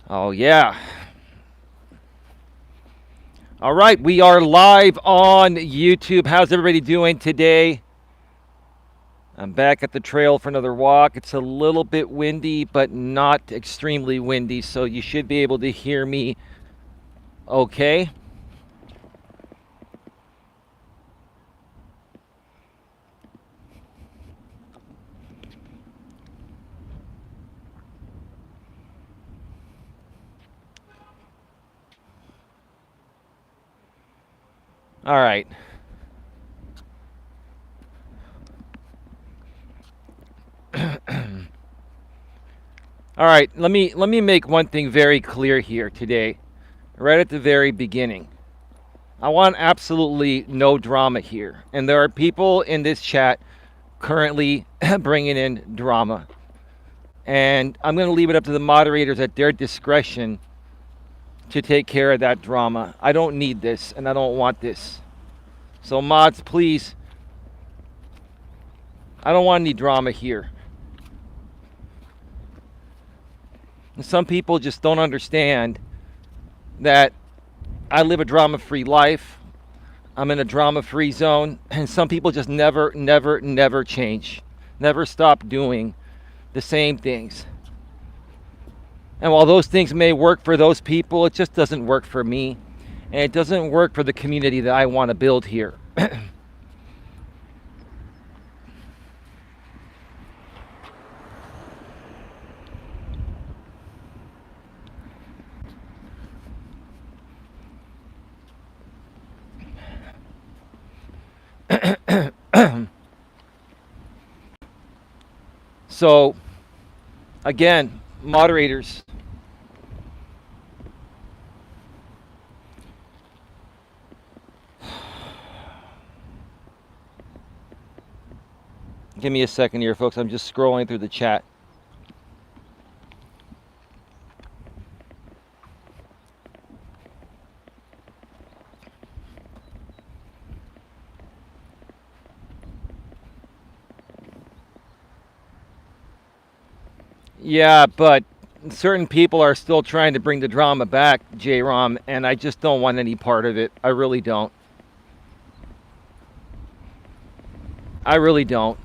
Oh, yeah. All right, we are live on YouTube. How's everybody doing today? I'm back at the trail for another walk. It's a little bit windy, but not extremely windy, so you should be able to hear me okay. All right. All right, let me make one thing very clear here today, right at the very beginning. I want absolutely no drama here. And there are people in this chat currently bringing in drama. And I'm going to leave it up to the moderators at their discretion to take care of that drama. I don't need this and I don't want this. So mods, please, I don't want any drama here. And some people just don't understand that I live a drama-free life. I'm in a drama-free zone, and some people just never change. Never stop doing the same things. And while those things may work for those people, it just doesn't work for me. And it doesn't work for the community that I want to build here. So, again, moderators, give me a second here, folks. I'm just scrolling through the chat. Yeah, but certain people are still trying to bring the drama back, J-Rom, and I just don't want any part of it. I really don't. I really don't.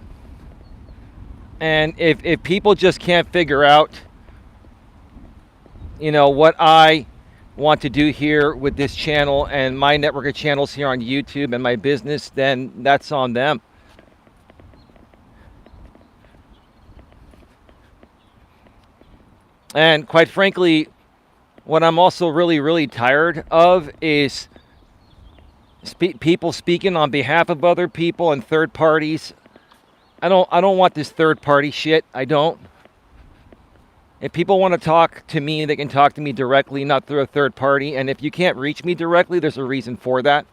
And if people just can't figure out, what I want to do here with this channel and my network of channels here on YouTube and my business, then that's on them. And quite frankly, what I'm also really tired of is people speaking on behalf of other people and third parties. I don't want this third party shit. I don't. If people want to talk to me, they can talk to me directly, not through a third party. And if you can't reach me directly, there's a reason for that.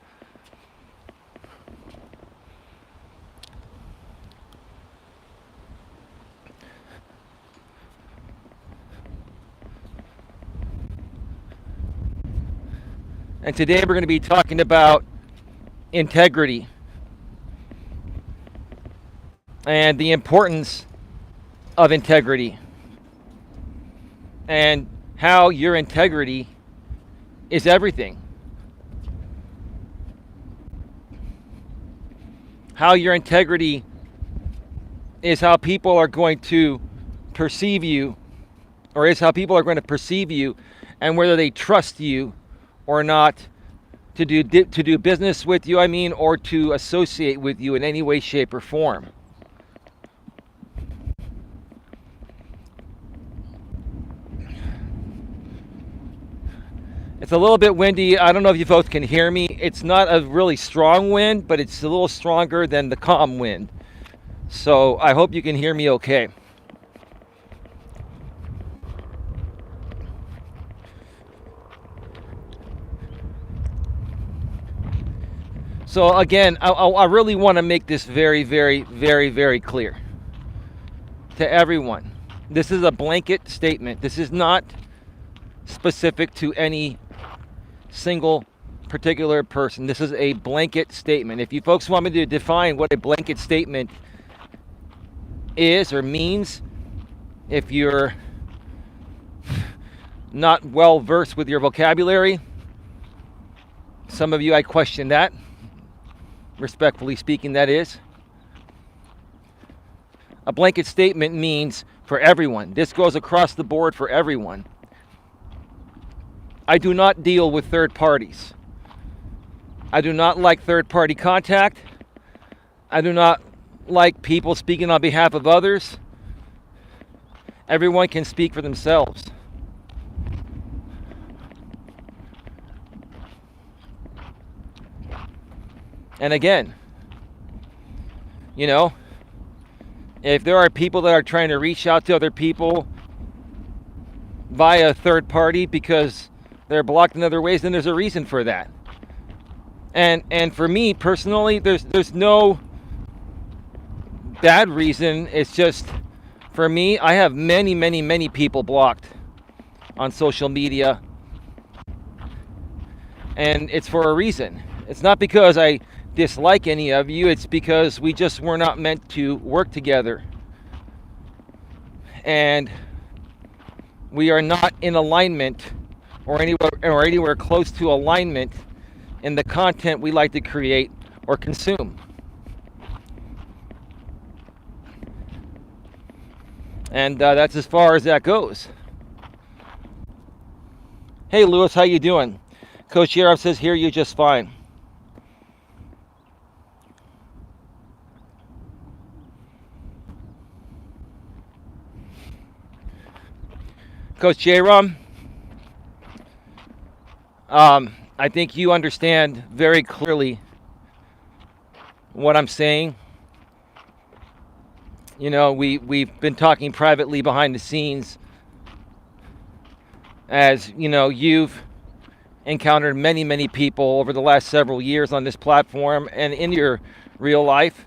And today we're going to be talking about integrity and the importance of integrity and how your integrity is everything. How your integrity is how people are going to perceive you, or is how people are going to perceive you, and whether they trust you or not to do business with you, or to associate with you in any way, shape, or form. It's a little bit windy. I don't know if you folks can hear me. It's not a really strong wind, but it's a little stronger than the calm wind. So I hope you can hear me okay. So again, I really want to make this very clear to everyone. This is a blanket statement. This is not specific to any single particular person. This is a blanket statement. If you folks want me to define what a blanket statement is or means, if you're not well versed with your vocabulary. Some of you, I question that. Respectfully speaking, that is. A blanket statement means for everyone. This goes across the board for everyone. I do not deal with third parties. I do not like third party contact. I do not like people speaking on behalf of others. Everyone can speak for themselves. And again, if there are people that are trying to reach out to other people via a third party because they're blocked in other ways, then there's a reason for that. And for me personally, there's no bad reason. It's just, for me, I have many people blocked on social media, and it's for a reason. It's not because I dislike any of you. It's because we just were not meant to work together, and we are not in alignment or anywhere close to alignment in the content we like to create or consume. And that's as far as that goes. Hey Lewis, how you doing? Coach Eli says, hear you just fine. Coach J-Rom, I think you understand very clearly what I'm saying. We've been talking privately behind the scenes, as you've encountered many people over the last several years on this platform and in your real life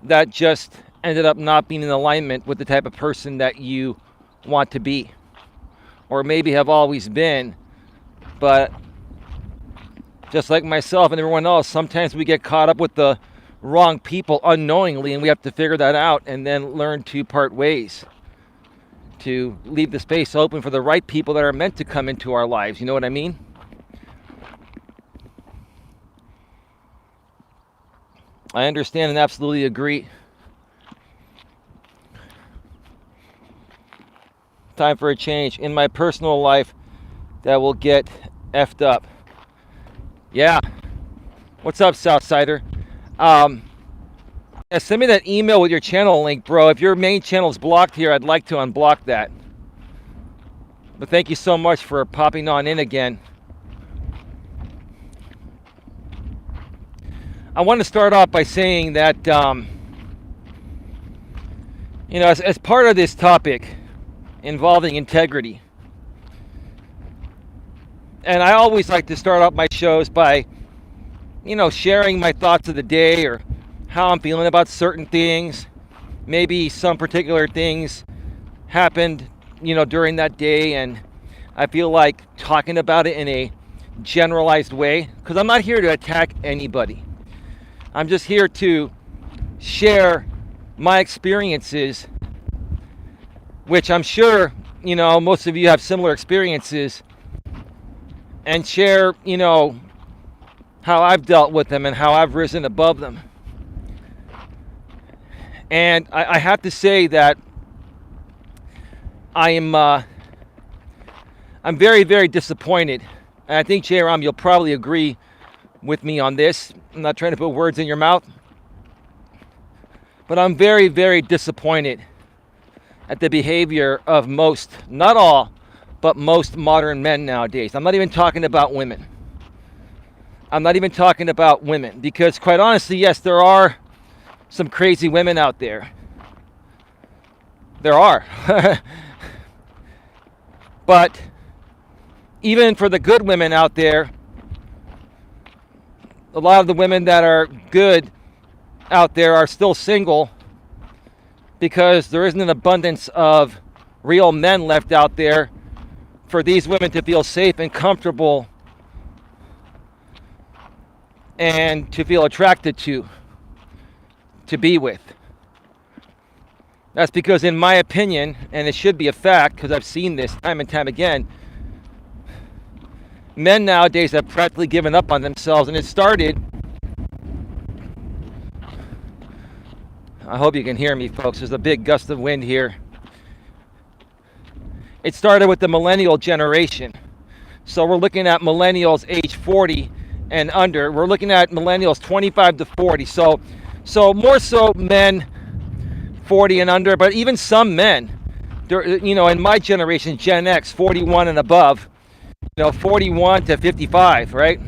that just ended up not being in alignment with the type of person that you want to be, or maybe have always been. But just like myself and everyone else, sometimes we get caught up with the wrong people unknowingly, and we have to figure that out and then learn to part ways, to leave the space open for the right people that are meant to come into our lives. You know what I mean? I understand and absolutely agree. Time for a change in my personal life that will get effed up. Yeah. What's up, Southsider? Yeah, send me that email with your channel link, bro. If your main channel is blocked here, I'd like to unblock that. But thank you so much for popping on in again. I want to start off by saying that, as part of this topic involving integrity, and I always like to start off my shows by, sharing my thoughts of the day or how I'm feeling about certain things. Maybe some particular things happened, during that day, and I feel like talking about it in a generalized way, because I'm not here to attack anybody. I'm just here to share my experiences, which I'm sure, most of you have similar experiences, and share, how I've dealt with them and how I've risen above them. And I have to say that I'm very disappointed. And I think, J-Ram, you'll probably agree with me on this. I'm not trying to put words in your mouth, but I'm very disappointed at the behavior of most, not all, but most modern men nowadays. I'm not even talking about women. Because quite honestly, yes, there are some crazy women out there. There are. But even for the good women out there, a lot of the women that are good out there are still single, because there isn't an abundance of real men left out there for these women to feel safe and comfortable and to feel attracted to be with. That's because, in my opinion, and it should be a fact because I've seen this time and time again, men nowadays have practically given up on themselves, and it started. I hope you can hear me, folks. There's a big gust of wind here. It started with the millennial generation. So we're looking at millennials age 40 and under. We're looking at millennials 25 to 40. So more so men 40 and under, but even some men, in my generation, Gen X, 41 and above, 41 to 55, right?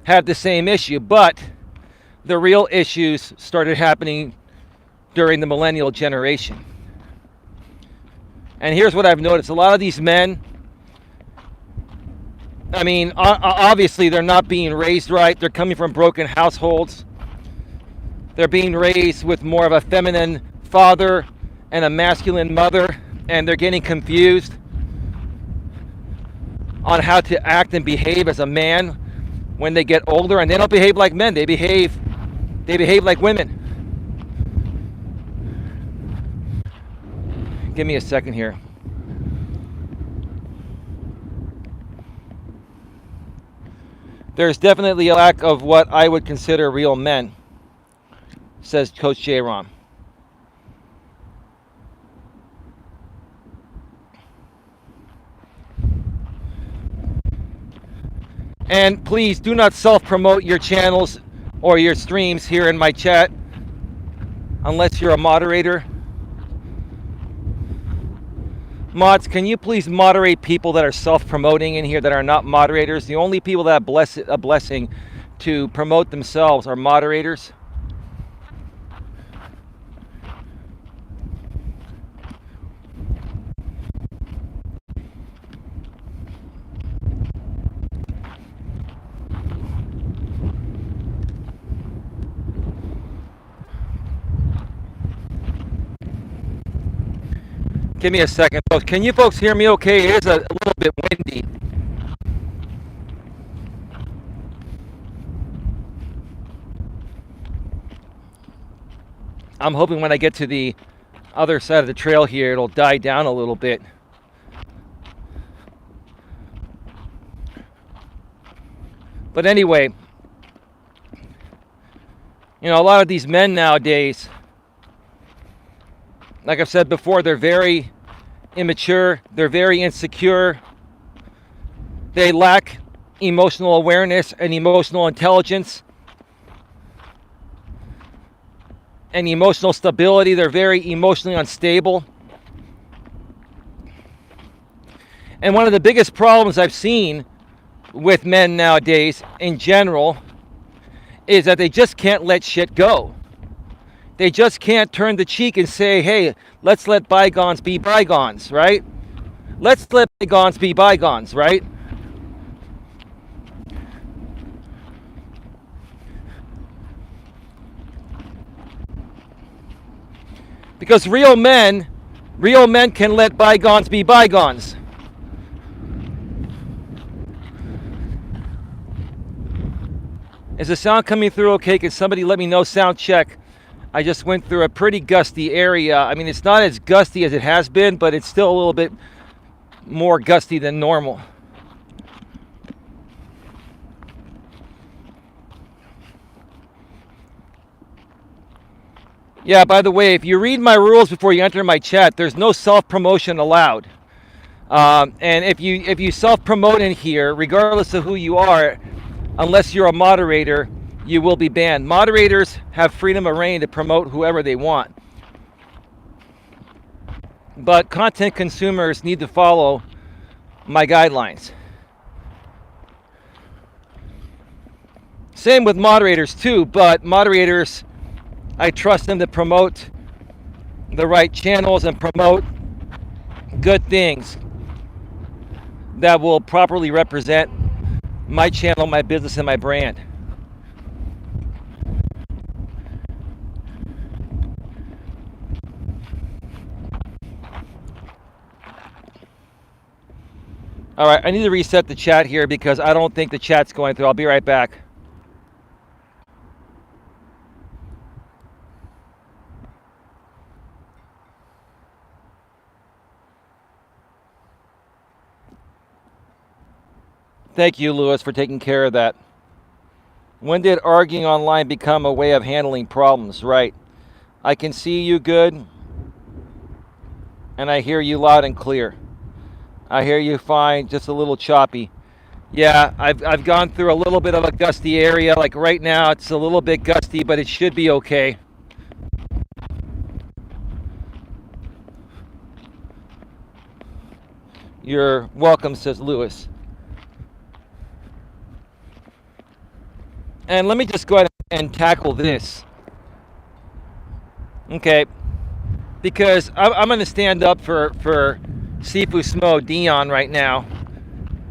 Have the same issue, but the real issues started happening during the millennial generation. And here's what I've noticed. A lot of these men, I mean, obviously they're not being raised right. They're coming from broken households. They're being raised with more of a feminine father and a masculine mother, and they're getting confused on how to act and behave as a man when they get older, and they don't behave like men. They behave like women. Give me a second here. There's definitely a lack of what I would consider real men, says Coach J. And please do not self-promote your channels or your streams here in my chat unless you're a moderator. Mods, can you please moderate people that are self-promoting in here that are not moderators? The only people that have a blessing to promote themselves are moderators. Give me a second, folks. Can you folks hear me okay? It is a little bit windy. I'm hoping when I get to the other side of the trail here, it'll die down a little bit. But anyway, a lot of these men nowadays, like I've said before, they're very immature, they're very insecure, they lack emotional awareness and emotional intelligence and emotional stability. They're very emotionally unstable. And one of the biggest problems I've seen with men nowadays in general is that they just can't let shit go. They just can't turn the cheek and say, hey, let's let bygones be bygones, right? Let's let bygones be bygones, right? Because real men can let bygones be bygones. Is the sound coming through okay? Can somebody let me know? Sound check. I just went through a pretty gusty area. I mean, it's not as gusty as it has been, but it's still a little bit more gusty than normal. Yeah, by the way, if you read my rules before you enter my chat, there's no self-promotion allowed. And if you self-promote in here, regardless of who you are, unless you're a moderator, you will be banned. Moderators have freedom of reign to promote whoever they want. But content consumers need to follow my guidelines. Same with moderators too, but moderators, I trust them to promote the right channels and promote good things that will properly represent my channel, my business, and my brand. All right, I need to reset the chat here because I don't think the chat's going through. I'll be right back. Thank you, Lewis, for taking care of that. When did arguing online become a way of handling problems? Right. I can see you good, and I hear you loud and clear. I hear you fine, just a little choppy. Yeah, I've gone through a little bit of a gusty area. Like right now, it's a little bit gusty, but it should be okay. You're welcome, says Lewis. And let me just go ahead and tackle this. Okay. Because I'm going to stand up for Sifu Smo Dion right now.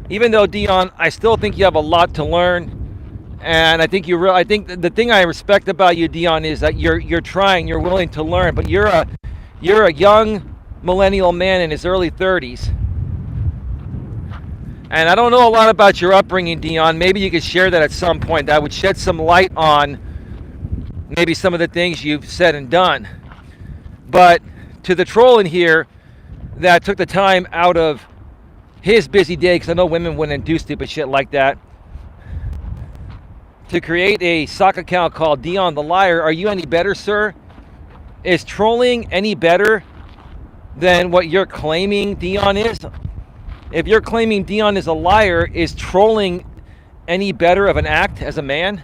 Even though, Dion, I still think you have a lot to learn. And I think I think the thing I respect about you, Dion, is that you're trying, you're willing to learn. But you're a young millennial man in his early 30s. And I don't know a lot about your upbringing, Dion. Maybe you could share that at some point. That would shed some light on maybe some of the things you've said and done. But to the troll in here that took the time out of his busy day, because I know women wouldn't do stupid shit like that, to create a sock account called Dion the Liar, are you any better, sir? Is trolling any better than what you're claiming Dion is? If you're claiming Dion is a liar, is trolling any better of an act as a man?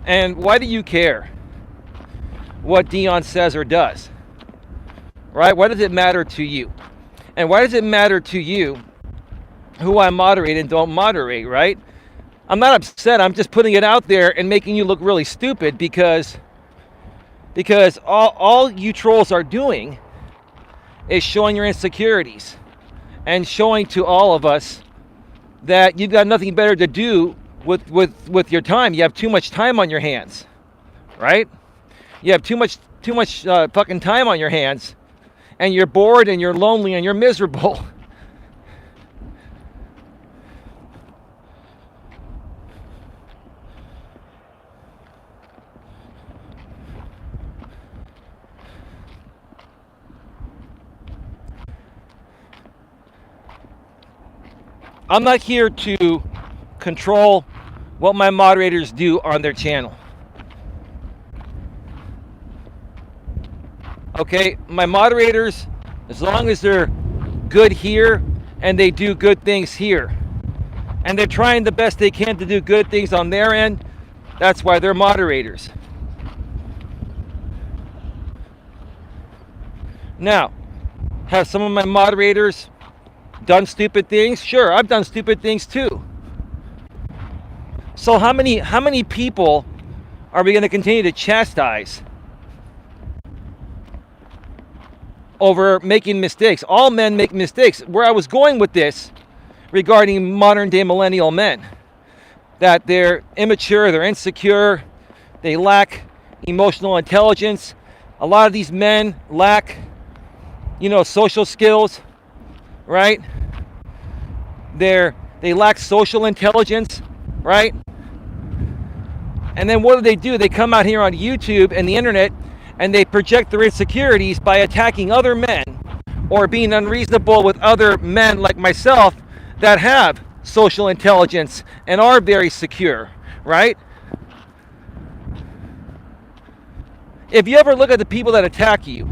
And why do you care what Dion says or does? Right? Why does it matter to you? And why does it matter to you who I moderate and don't moderate, right? I'm not upset. I'm just putting it out there and making you look really stupid because all you trolls are doing is showing your insecurities and showing to all of us that you've got nothing better to do with your time. You have too much time on your hands, right? You have too much fucking time on your hands, and you're bored and you're lonely and you're miserable. I'm not here to control what my moderators do on their channel. Okay, my moderators, as long as they're good here and they do good things here, and they're trying the best they can to do good things on their end, that's why they're moderators. Now, have some of my moderators done stupid things? Sure, I've done stupid things too. So how many people are we going to continue to chastise over making mistakes? All men make mistakes. Where I was going with this regarding modern day millennial men, that they're immature, they're insecure, they lack emotional intelligence. A lot of these men lack, social skills, right? They lack social intelligence, right? And then what do? They come out here on YouTube and the internet and they project their insecurities by attacking other men or being unreasonable with other men like myself that have social intelligence and are very secure, right? If you ever look at the people that attack you,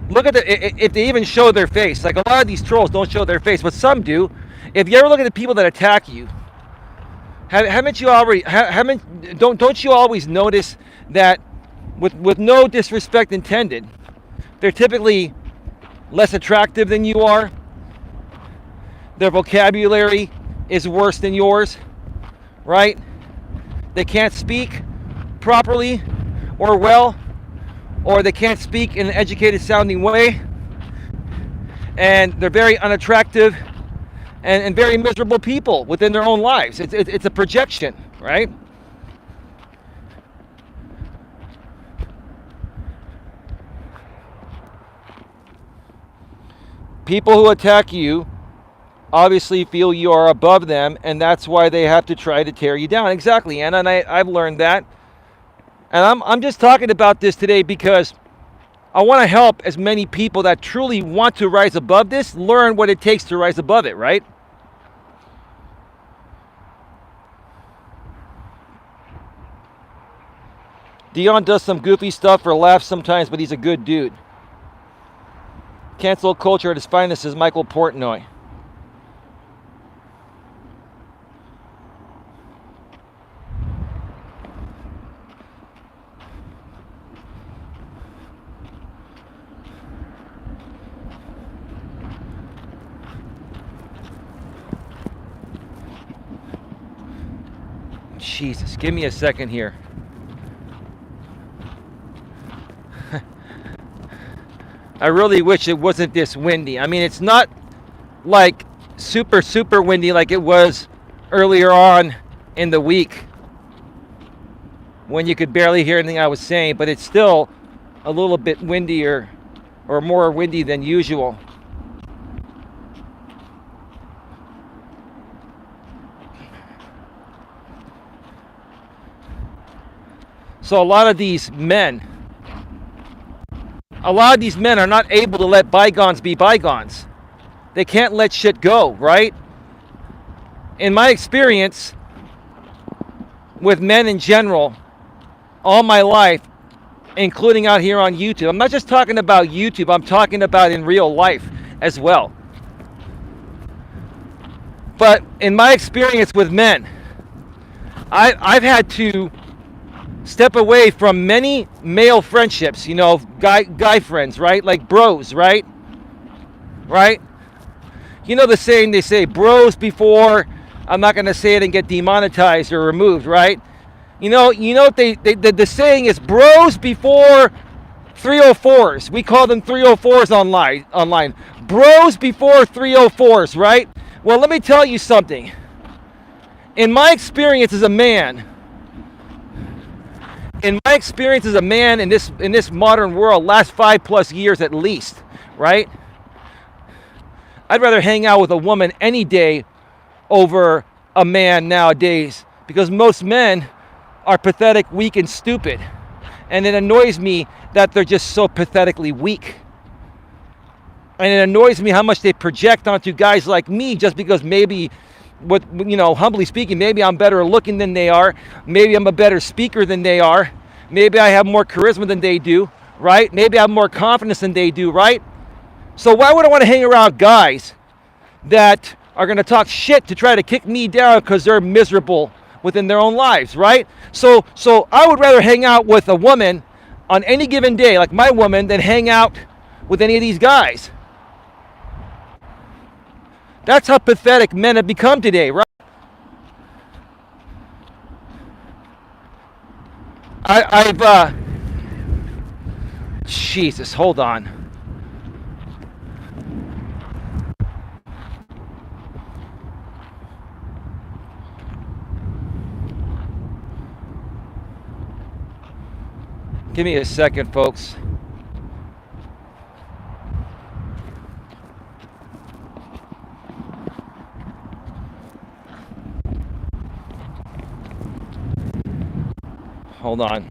look at if they even show their face. Like a lot of these trolls don't show their face, but some do. If you ever look at the people that attack you, don't you always notice that with no disrespect intended, they're typically less attractive than you are. Their vocabulary is worse than yours, right? They can't speak properly or well, or they can't speak in an educated sounding way, and they're very unattractive and very miserable people within their own lives. It's a projection, right? People who attack you obviously feel you are above them, and that's why they have to try to tear you down. Exactly, Anna, and I've learned that. And I'm just talking about this today because I want to help as many people that truly want to rise above this learn what it takes to rise above it, right? Dion does some goofy stuff for laughs sometimes, but he's a good dude. Cancel culture at its finest, says Michael Portnoy. Jesus, give me a second here. I really wish it wasn't this windy. I mean, it's not like super windy like it was earlier on in the week when you could barely hear anything I was saying, but it's still a little bit windier or more windy than usual. So a lot of these men are not able to let bygones be bygones. They can't let shit go, right? In my experience with men in general, all my life, including out here on YouTube, I'm not just talking about YouTube, I'm talking about in real life as well. But in my experience with men, I've had to step away from many male friendships, you know, guy friends, right? Like bros, right? Right? You know the saying, they say bros before, I'm not going to say it and get demonetized or removed, right? You know the saying is bros before 304s. We call them 304s online. Bros before 304s, right? Well, let me tell you something. In my experience as a man, in this modern world, last 5+ years at least, right? I'd rather hang out with a woman any day over a man nowadays, because most men are pathetic, weak, and stupid. And it annoys me that they're just so pathetically weak. And it annoys me how much they project onto guys like me just because maybe, humbly speaking, maybe I'm better looking than they are. Maybe I'm a better speaker than they are. Maybe I have more charisma than they do, right? Maybe I have more confidence than they do, right? So why would I want to hang around guys that are going to talk shit to try to kick me down because they're miserable within their own lives, right? So I would rather hang out with a woman on any given day, like my woman, than hang out with any of these guys. That's how pathetic men have become today, right? Jesus, hold on. Give me a second, folks. Hold on.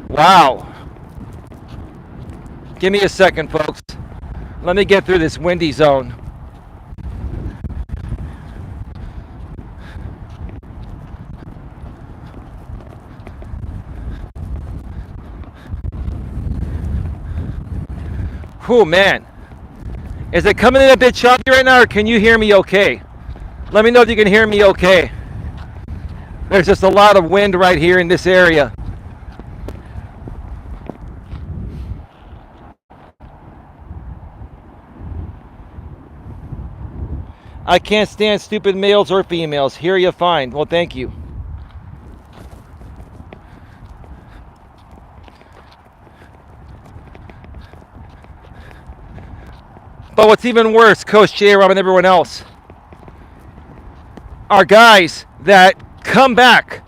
Wow. Give me a second, folks. Let me get through this windy zone. Whew, man. Is it coming in a bit choppy right now, or can you hear me okay? Let me know if you can hear me okay. There's just a lot of wind right here in this area. I can't stand stupid males or females. Hear you fine. Well, thank you. But what's even worse, Coach J, Rob, and everyone else, are guys that come back,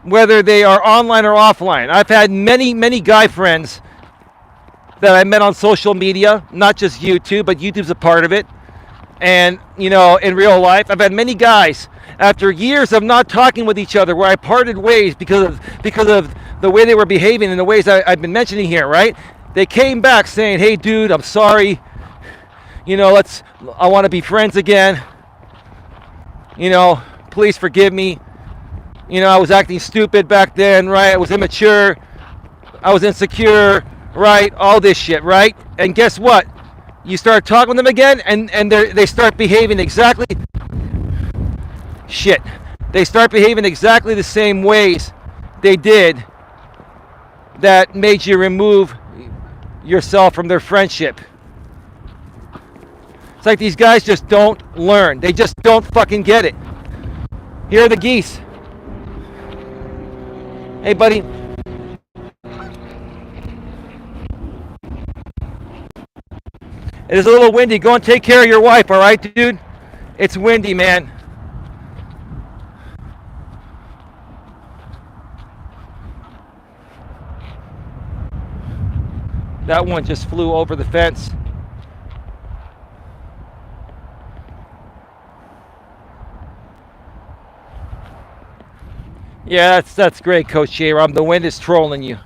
whether they are online or offline. I've had many guy friends that I met on social media, not just YouTube, but YouTube's a part of it. And, you know, in real life, I've had many guys, after years of not talking with each other, where I parted ways because of the way they were behaving in the ways I've been mentioning here, right? They came back saying, hey, dude, I'm sorry. You know, I want to be friends again. You know, please forgive me. You know, I was acting stupid back then, right? I was immature. I was insecure, right? All this shit, right? And guess what? You start talking with them again, and they start behaving exactly... Shit. They start behaving exactly the same ways they did that made you remove yourself from their friendship. It's like these guys just don't learn. They just don't fucking get it. Here are the geese. Hey, buddy. It is a little windy. Go and take care of your wife, all right, dude? It's windy, man. That one just flew over the fence. Yeah, that's great, Coach J-Rom. The wind is trolling you.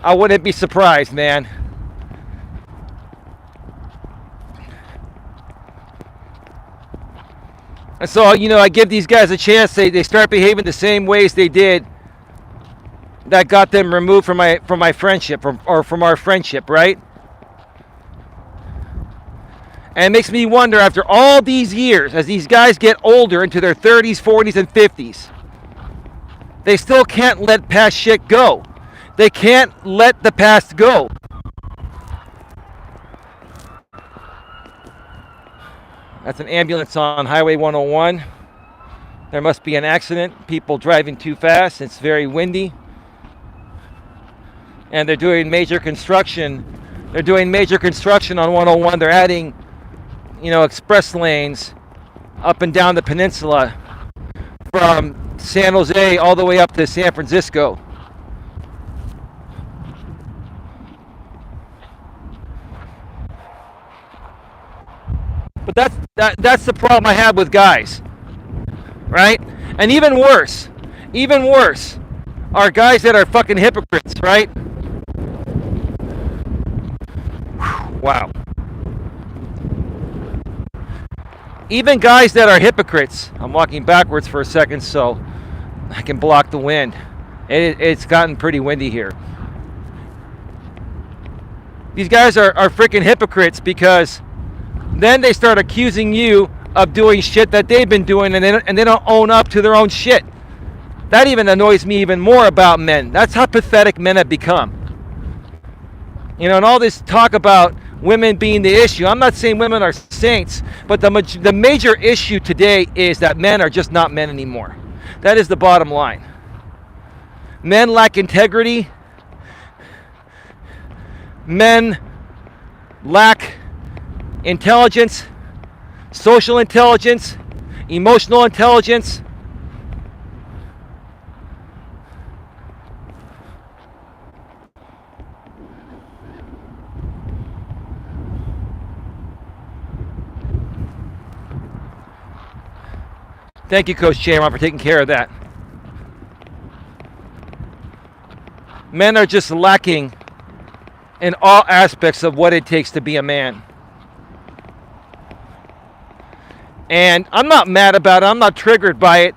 I wouldn't be surprised, man. And so, you know, I give these guys a chance. They start behaving the same ways they did that got them removed from my friendship or from our friendship, right? And it makes me wonder, after all these years, as these guys get older into their 30s, 40s, and 50s, they still can't let past shit go. They can't let the past go. That's an ambulance on Highway 101. There must be an accident. People driving too fast. It's very windy. And they're doing major construction. They're doing major construction on 101. They're adding, you know, express lanes up and down the peninsula from San Jose all the way up to San Francisco. But that's the problem I have with guys, right? And even worse are guys that are fucking hypocrites, right? Wow. Even guys that are hypocrites. I'm walking backwards for a second so I can block the wind. It's gotten pretty windy here. These guys are freaking hypocrites, because then they start accusing you of doing shit that they've been doing, and they don't own up to their own shit. That even annoys me even more about men. That's how pathetic men have become. You know, and all this talk about women being the issue. I'm not saying women are saints, but the major issue today is that men are just not men anymore. That is the bottom line. Men lack integrity. Men lack intelligence, social intelligence, emotional intelligence. Thank you, Coach J-Ron, for taking care of that. Men are just lacking in all aspects of what it takes to be a man. And I'm not mad about it. I'm not triggered by it.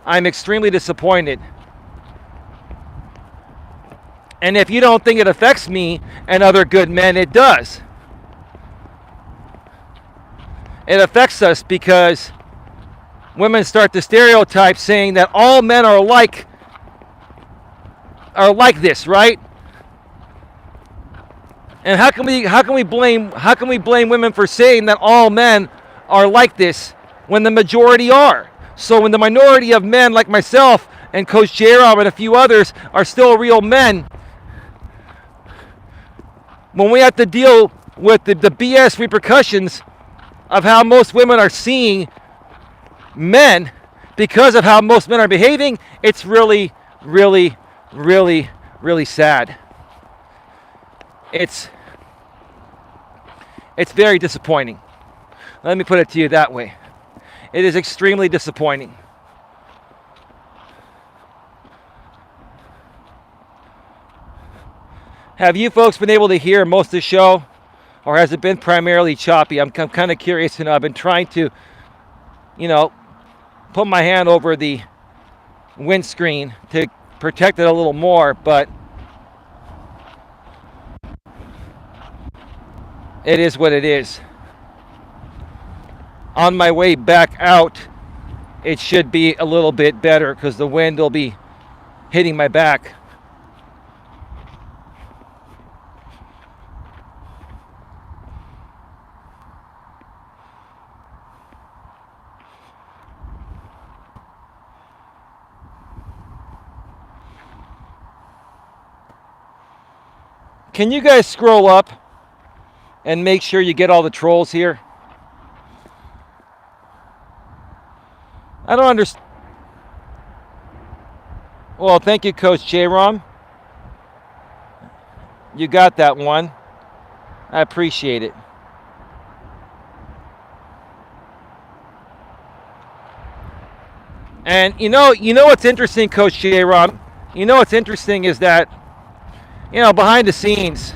I'm extremely disappointed. And if you don't think it affects me and other good men, it does. It affects us because women start to stereotype, saying that all men are like this, right? And how can we blame women for saying that all men are like this when the majority are? So when the minority of men like myself and Coach J-Rob and a few others are still real men, when we have to deal with the BS repercussions of how most women are seeing men because of how most men are behaving, it's really, really, really, really sad. It's It's very disappointing. Let me put it to you that way. It is extremely disappointing. Have you folks been able to hear most of the show? Or has it been primarily choppy? I'm kind of curious to know. I've been trying to, put my hand over the windscreen to protect it a little more, but it is what it is. On my way back out, it should be a little bit better because the wind will be hitting my back. Can you guys scroll up and make sure you get all the trolls here? I don't understand. Well, thank you, Coach J-Rom. You got that one. I appreciate it. And you know what's interesting, Coach J-Rom? You know what's interesting is that, behind the scenes,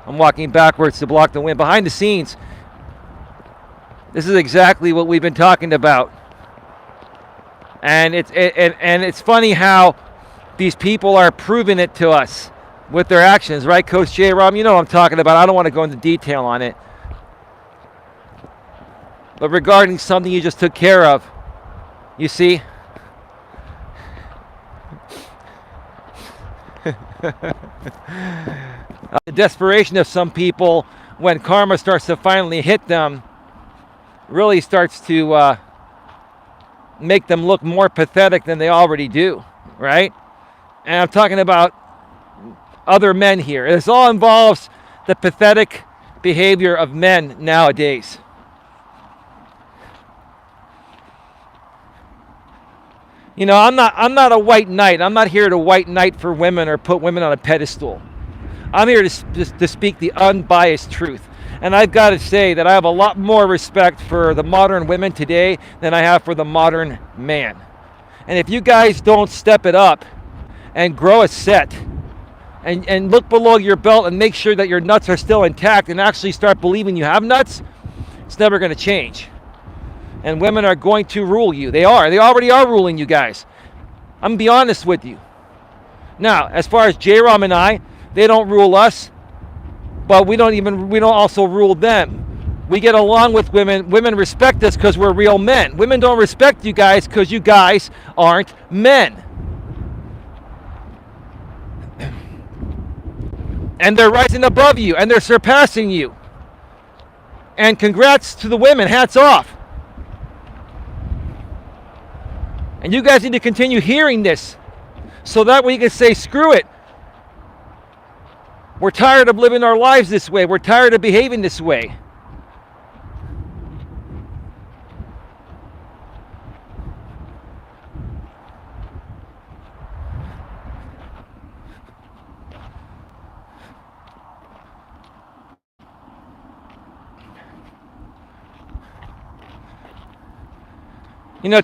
I'm walking backwards to block the wind. Behind the scenes, this is exactly what we've been talking about. And it's funny how these people are proving it to us with their actions, right, Coach J-Rom? You know what I'm talking about. I don't want to go into detail on it. But regarding something you just took care of, you see? The desperation of some people when karma starts to finally hit them really starts to make them look more pathetic than they already do, right? And I'm talking about other men here. This all involves the pathetic behavior of men nowadays. I'm not a white knight. I'm not here to white knight for women or put women on a pedestal. I'm here to speak the unbiased truth. And I've got to say that I have a lot more respect for the modern women today than I have for the modern man. And if you guys don't step it up and grow a set and look below your belt and make sure that your nuts are still intact and actually start believing you have nuts, it's never going to change. And women are going to rule you. They already are ruling you guys. I'm going to be honest with you. Now, as far as J-Rom and I, they don't rule us, but we don't also rule them. We get along with women. Women respect us because we're real men. Women don't respect you guys because you guys aren't men. And they're rising above you, and they're surpassing you. And congrats to the women. Hats off. And you guys need to continue hearing this so that way you can say, screw it. We're tired of living our lives this way. We're tired of behaving this way.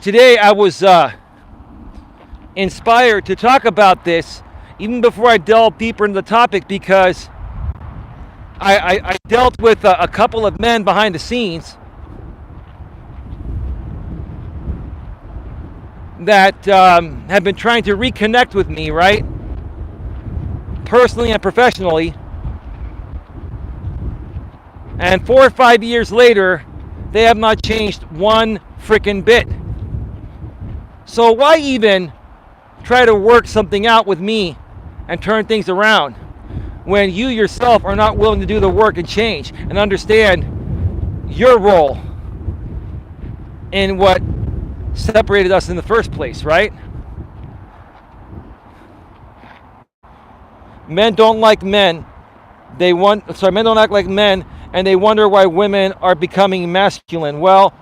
Today I was inspired to talk about this even before I delved deeper into the topic because I dealt with a couple of men behind the scenes that have been trying to reconnect with me, right? Personally and professionally. And 4 or 5 years later, they have not changed one freaking bit. So why even try to work something out with me and turn things around when you yourself are not willing to do the work and change and understand your role in what separated us in the first place, right? Men don't like men. Men don't act like men, and they wonder why women are becoming masculine. Well,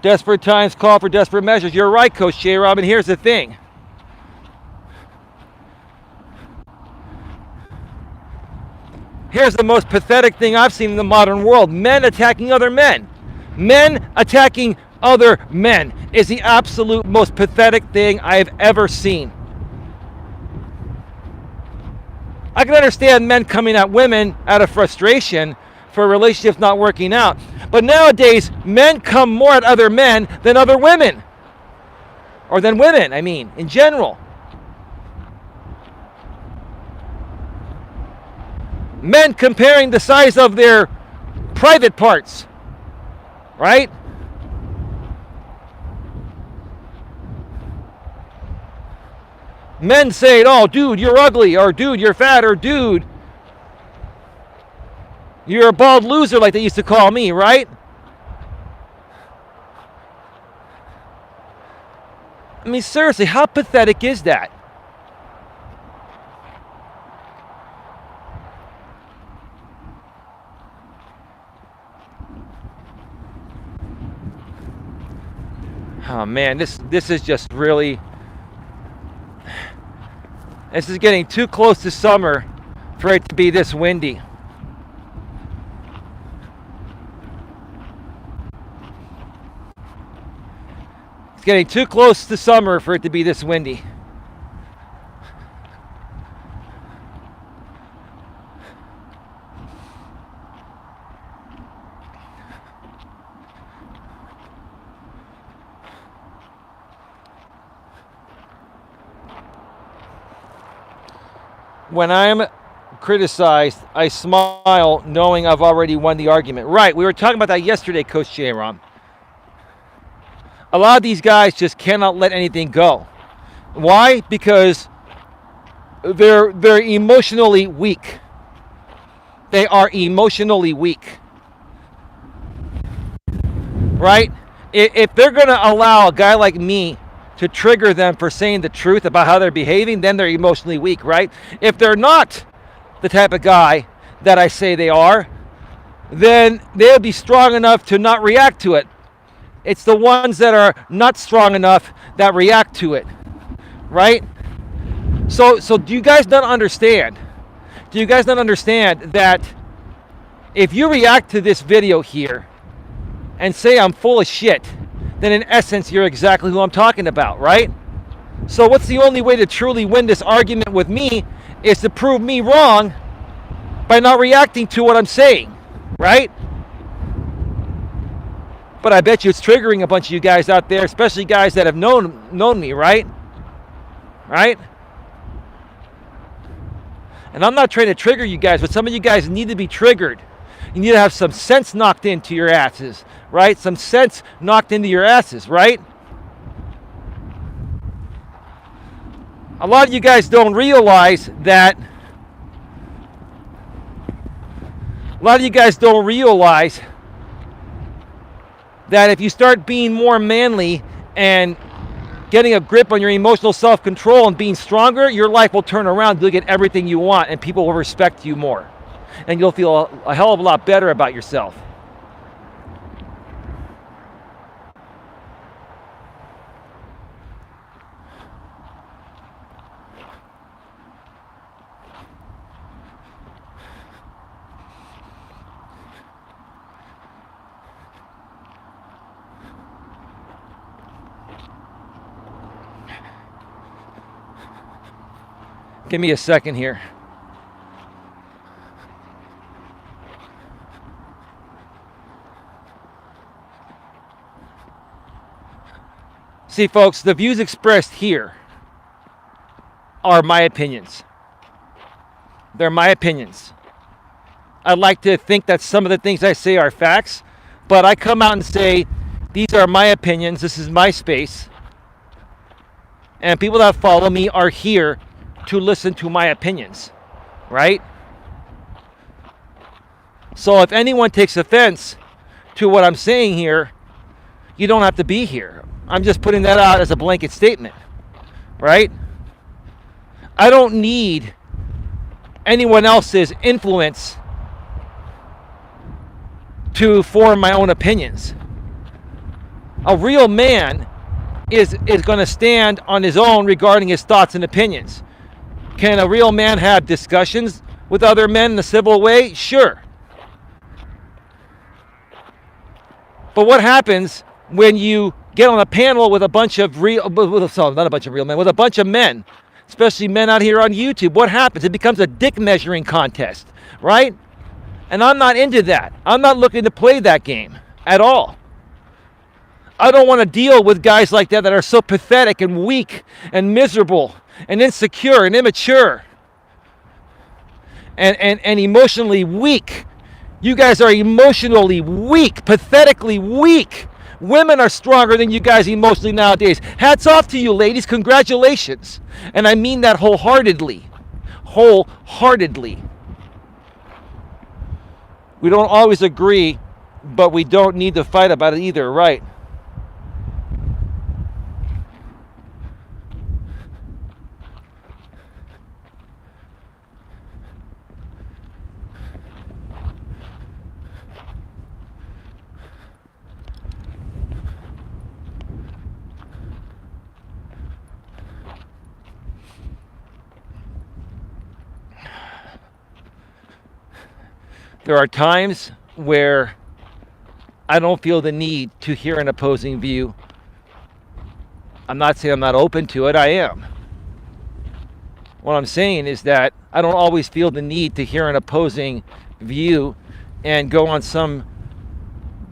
desperate times call for desperate measures. You're right, Coach J-Rob, and here's the thing. Here's the most pathetic thing I've seen in the modern world. Men attacking other men. Men attacking other men is the absolute most pathetic thing I have ever seen. I can understand men coming at women out of frustration for relationships not working out. But nowadays, men come more at other men than other women. Or than women, I mean, in general. Men comparing the size of their private parts, right? Men saying, oh, dude, you're ugly, or dude, you're fat, or dude, you're a bald loser, like they used to call me, right? I mean, seriously, how pathetic is that? Oh man, this is just really, this is getting too close to summer for it to be this windy. It's getting too close to summer for it to be this windy. When I'm criticized, I smile knowing I've already won the argument. Right, we were talking about that yesterday, Coach J-Rom. A lot of these guys just cannot let anything go. Why? Because they're emotionally weak. They are emotionally weak. Right? If they're going to allow a guy like me to trigger them for saying the truth about how they're behaving, then they're emotionally weak, right? If they're not the type of guy that I say they are, then they'll be strong enough to not react to it. It's the ones that are not strong enough that react to it, right? So do you guys not understand? Do you guys not understand that if you react to this video here and say I'm full of shit, then in essence, you're exactly who I'm talking about, right? So what's the only way to truly win this argument with me is to prove me wrong by not reacting to what I'm saying, right? But I bet you it's triggering a bunch of you guys out there, especially guys that have known me, right? Right? And I'm not trying to trigger you guys, but some of you guys need to be triggered. You need to have some sense knocked into your asses, right? Some sense knocked into your asses, right? A lot of you guys don't realize that. A lot of you guys don't realize that if you start being more manly and getting a grip on your emotional self-control and being stronger, your life will turn around. You'll get everything you want and people will respect you more. And you'll feel a hell of a lot better about yourself. Give me a second here. See, folks, the views expressed here are my opinions. They're my opinions. I'd like to think that some of the things I say are facts, but I come out and say, these are my opinions, this is my space, and people that follow me are here to listen to my opinions, right? So if anyone takes offense to what I'm saying here, you don't have to be here. I'm just putting that out as a blanket statement, right? I don't need anyone else's influence to form my own opinions. A real man is going to stand on his own regarding his thoughts and opinions. Can a real man have discussions with other men in a civil way? Sure. But what happens when you get on a panel with a bunch of not a bunch of real men, with a bunch of men, especially men out here on YouTube? What happens? It becomes a dick measuring contest, right? And I'm not into that. I'm not looking to play that game at all. I don't want to deal with guys like that are so pathetic and weak and miserable and insecure and immature and emotionally weak. You guys are emotionally weak, pathetically weak. Women are stronger than you guys emotionally nowadays. Hats off to you, ladies. Congratulations. And I mean that wholeheartedly. Wholeheartedly. We don't always agree, but we don't need to fight about it either, right? There are times where I don't feel the need to hear an opposing view. I'm not saying I'm not open to it. I am. What I'm saying is that I don't always feel the need to hear an opposing view and go on some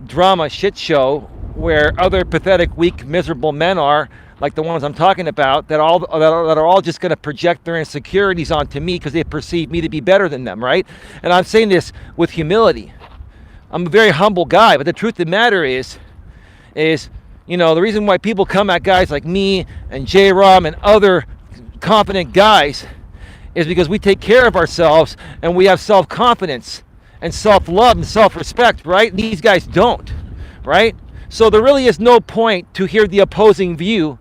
drama shit show where other pathetic, weak, miserable men are, like the ones I'm talking about, that are all just going to project their insecurities onto me because they perceive me to be better than them, right? And I'm saying this with humility. I'm a very humble guy, but the truth of the matter is, you know, the reason why people come at guys like me and J-Rom and other confident guys is because we take care of ourselves and we have self-confidence and self-love and self-respect, right? These guys don't, right? So there really is no point to hear the opposing view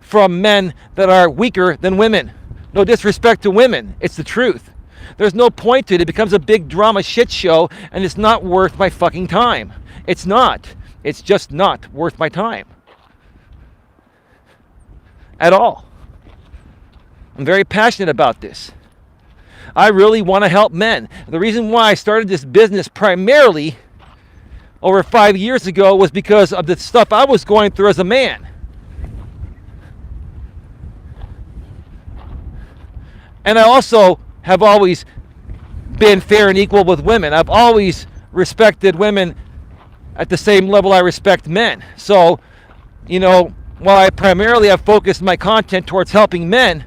from men that are weaker than women. No disrespect to women. It's the truth. There's no point to it. It becomes a big drama shit show, and it's not worth my fucking time. It's not. It's just not worth my time. At all. I'm very passionate about this. I really want to help men. The reason why I started this business primarily over 5 years ago was because of the stuff I was going through as a man. And I also have always been fair and equal with women. I've always respected women at the same level I respect men. So, you know, while I primarily have focused my content towards helping men,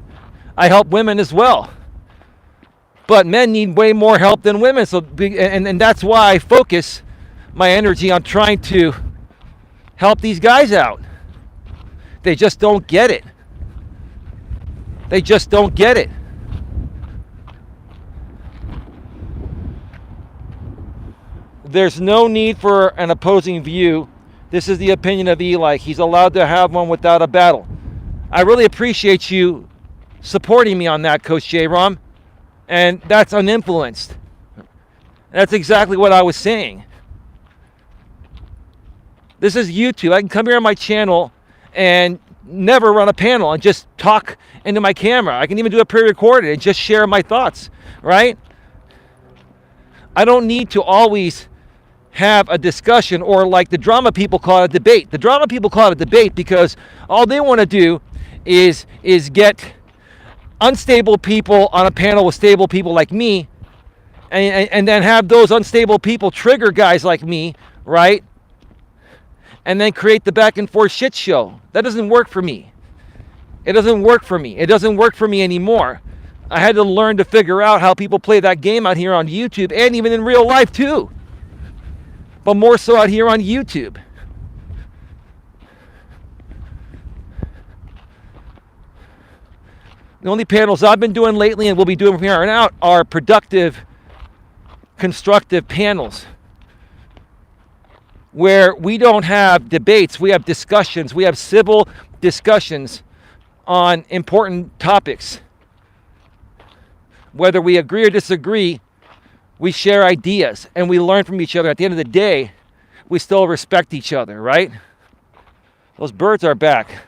I help women as well. But men need way more help than women. So, and that's why I focus my energy on trying to help these guys out. They just don't get it. They just don't get it. There's no need for an opposing view. This is the opinion of Eli. He's allowed to have one without a battle. I really appreciate you supporting me on that, Coach J-Rom. And that's uninfluenced. That's exactly what I was saying. This is YouTube. I can come here on my channel and never run a panel and just talk into my camera. I can even do a pre-recorded and just share my thoughts, right? I don't need to always have a discussion, or like the drama people call it, a debate. The drama people call it a debate because all they want to do is get unstable people on a panel with stable people like me, and then have those unstable people trigger guys like me, right? And then create the back and forth shit show. That doesn't work for me. It doesn't work for me. It doesn't work for me anymore. I had to learn to figure out how people play that game out here on YouTube, and even in real life too. But more so out here on YouTube. The only panels I've been doing lately and will be doing from here on out are productive, constructive panels where we don't have debates, we have discussions, we have civil discussions on important topics. Whether we agree or disagree, we share ideas and we learn from each other. At the end of the day, we still respect each other, right? Those birds are back.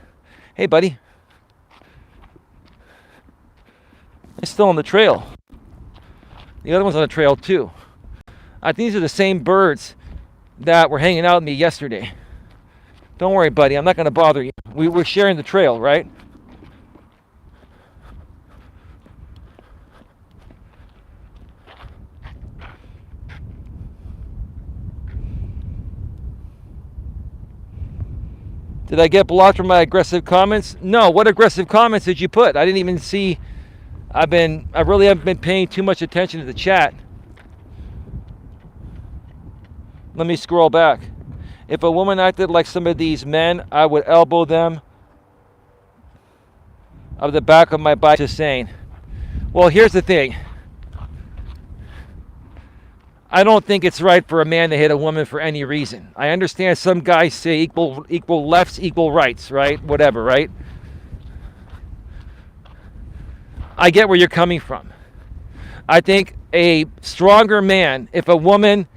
Hey, buddy. They're still on the trail. The other one's on the trail too. I think these are the same birds that were hanging out with me yesterday. Don't worry, buddy. I'm not going to bother you. We're sharing the trail, right? Did I get blocked for my aggressive comments? No. What aggressive comments did you put? I didn't even see. I really haven't been paying too much attention to the chat. Let me scroll back. If a woman acted like some of these men, I would elbow them of the back of my bike. Just saying. Well, here's the thing. I don't think it's right for a man to hit a woman for any reason. I understand some guys say equal lefts, equal rights, right? Whatever, right? I get where you're coming from. I think a stronger man, if a woman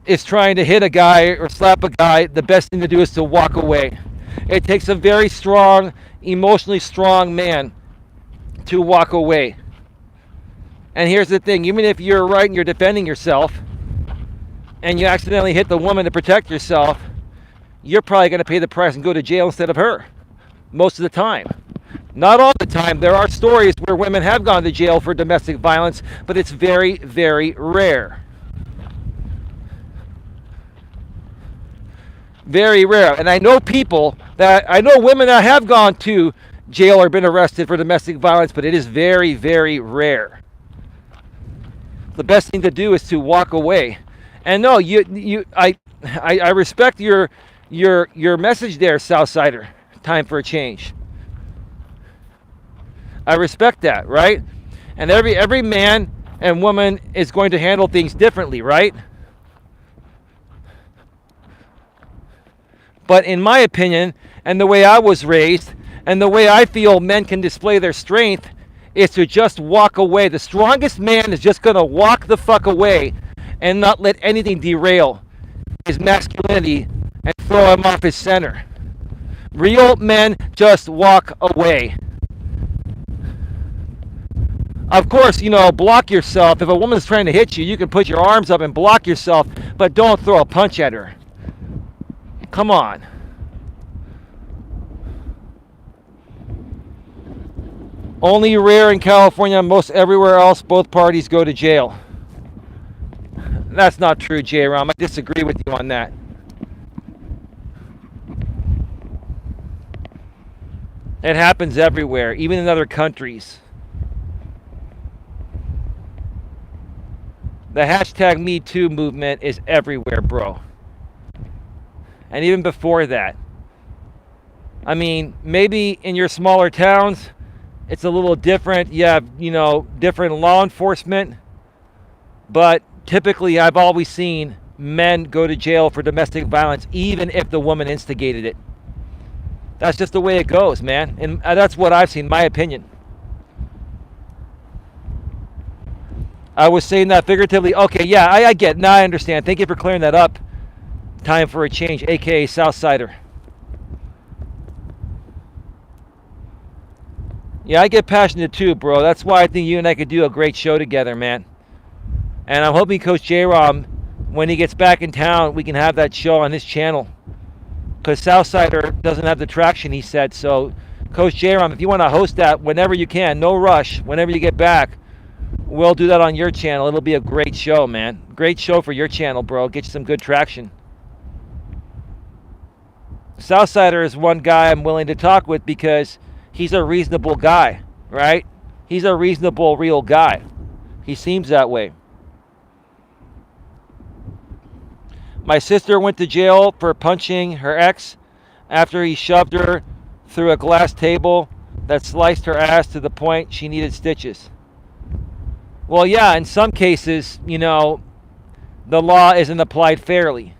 is trying to hit a guy or slap a guy, the best thing to do is to walk away. It takes a very strong, emotionally strong man to walk away. And here's the thing, even if you're right and you're defending yourself and you accidentally hit the woman to protect yourself, you're probably going to pay the price and go to jail instead of her most of the time. Not all the time. There are stories where women have gone to jail for domestic violence, but it's very, very rare. Very rare. And I know women that have gone to jail or been arrested for domestic violence, but it is very, very rare. The best thing to do is to walk away. And no, I respect your message there, Southsider. Time for a change. I respect that, right? And every man and woman is going to handle things differently, right? But in my opinion, and the way I was raised, and the way I feel men can display their strength, is to just walk away. The strongest man is just going to walk the fuck away and not let anything derail his masculinity and throw him off his center. Real men just walk away. Of course, block yourself. If a woman's trying to hit you, you can put your arms up and block yourself, but don't throw a punch at her. Come on. Only rare in California, most everywhere else, both parties go to jail. That's not true, J-Rom. I disagree with you on that. It happens everywhere, even in other countries. The hashtag #MeToo movement is everywhere, bro. And even before that. I mean, maybe in your smaller towns, it's a little different. You have, different law enforcement. But typically, I've always seen men go to jail for domestic violence, even if the woman instigated it. That's just the way it goes, man. And that's what I've seen, my opinion. I was saying that figuratively. Okay, yeah, I get it. Now I understand. Thank you for clearing that up. Time for a change, a.k.a. Southsider. Yeah, I get passionate too, bro. That's why I think you and I could do a great show together, man. And I'm hoping Coach J-Rom, when he gets back in town, we can have that show on his channel. Because Southsider doesn't have the traction, he said. So, Coach J-Rom, if you want to host that whenever you can, no rush, whenever you get back, we'll do that on your channel. It'll be a great show, man. Great show for your channel, bro. Get you some good traction. Southsider is one guy I'm willing to talk with because he's a reasonable guy, right? He's a reasonable, real guy. He seems that way. My sister went to jail for punching her ex after he shoved her through a glass table that sliced her ass to the point she needed stitches. Well, yeah, in some cases, the law isn't applied fairly.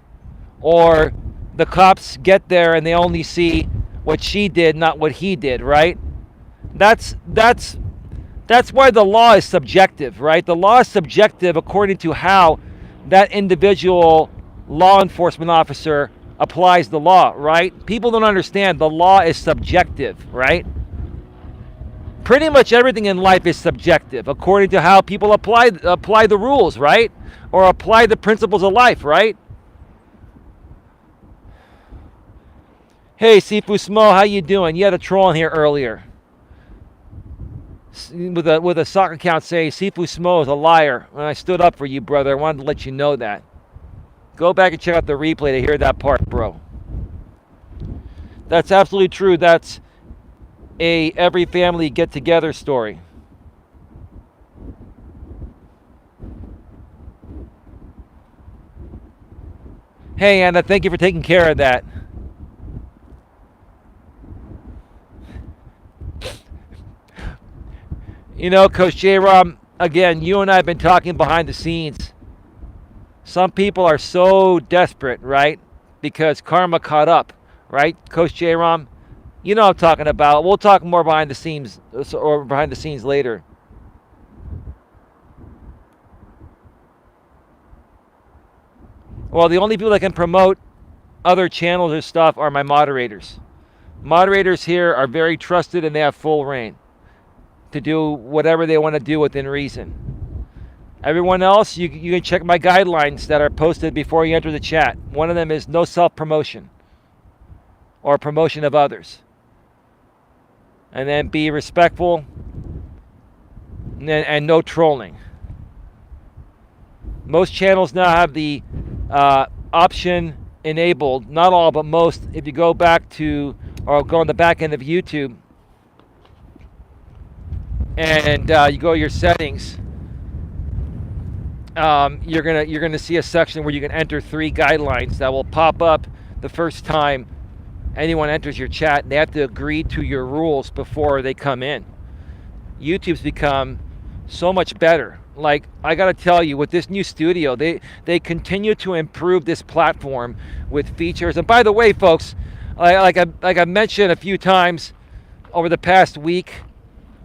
Or the cops get there and they only see what she did, not what he did, right? That's why the law is subjective, right? The law is subjective according to how that individual law enforcement officer applies the law, right? People don't understand the law is subjective, right? pretty much everything in life is subjective according to how people apply the rules, right? Or apply the principles of life, right? Hey, Sifu Smo, how you doing? You had a troll in here earlier with a soccer account saying Sifu Smo is a liar. When I stood up for you, brother, I wanted to let you know that. Go back and check out the replay to hear that part, bro. That's absolutely true. That's a every family get-together story. Hey, Anna, thank you for taking care of that. You know, Coach J-Rom, again, you and I have been talking behind the scenes. Some people are so desperate, right? Because karma caught up, right? Coach J-Rom, you know what I'm talking about. We'll talk more behind the scenes later. Well, the only people that can promote other channels or stuff are my moderators. Moderators here are very trusted and they have full reign to do whatever they want to do within reason. Everyone else, you can check my guidelines that are posted before you enter the chat. One of them is no self-promotion or promotion of others. And then be respectful and no trolling. Most channels now have the option enabled, not all, but most. If you go back to, or go on the back end of YouTube, and you go to your settings, you're gonna see a section where you can enter 3 guidelines that will pop up the first time anyone enters your chat, and they have to agree to your rules before they come in. YouTube's become so much better. Like, I gotta tell you, with this new studio, they continue to improve this platform with features. And by the way, folks, like I mentioned a few times over the past week,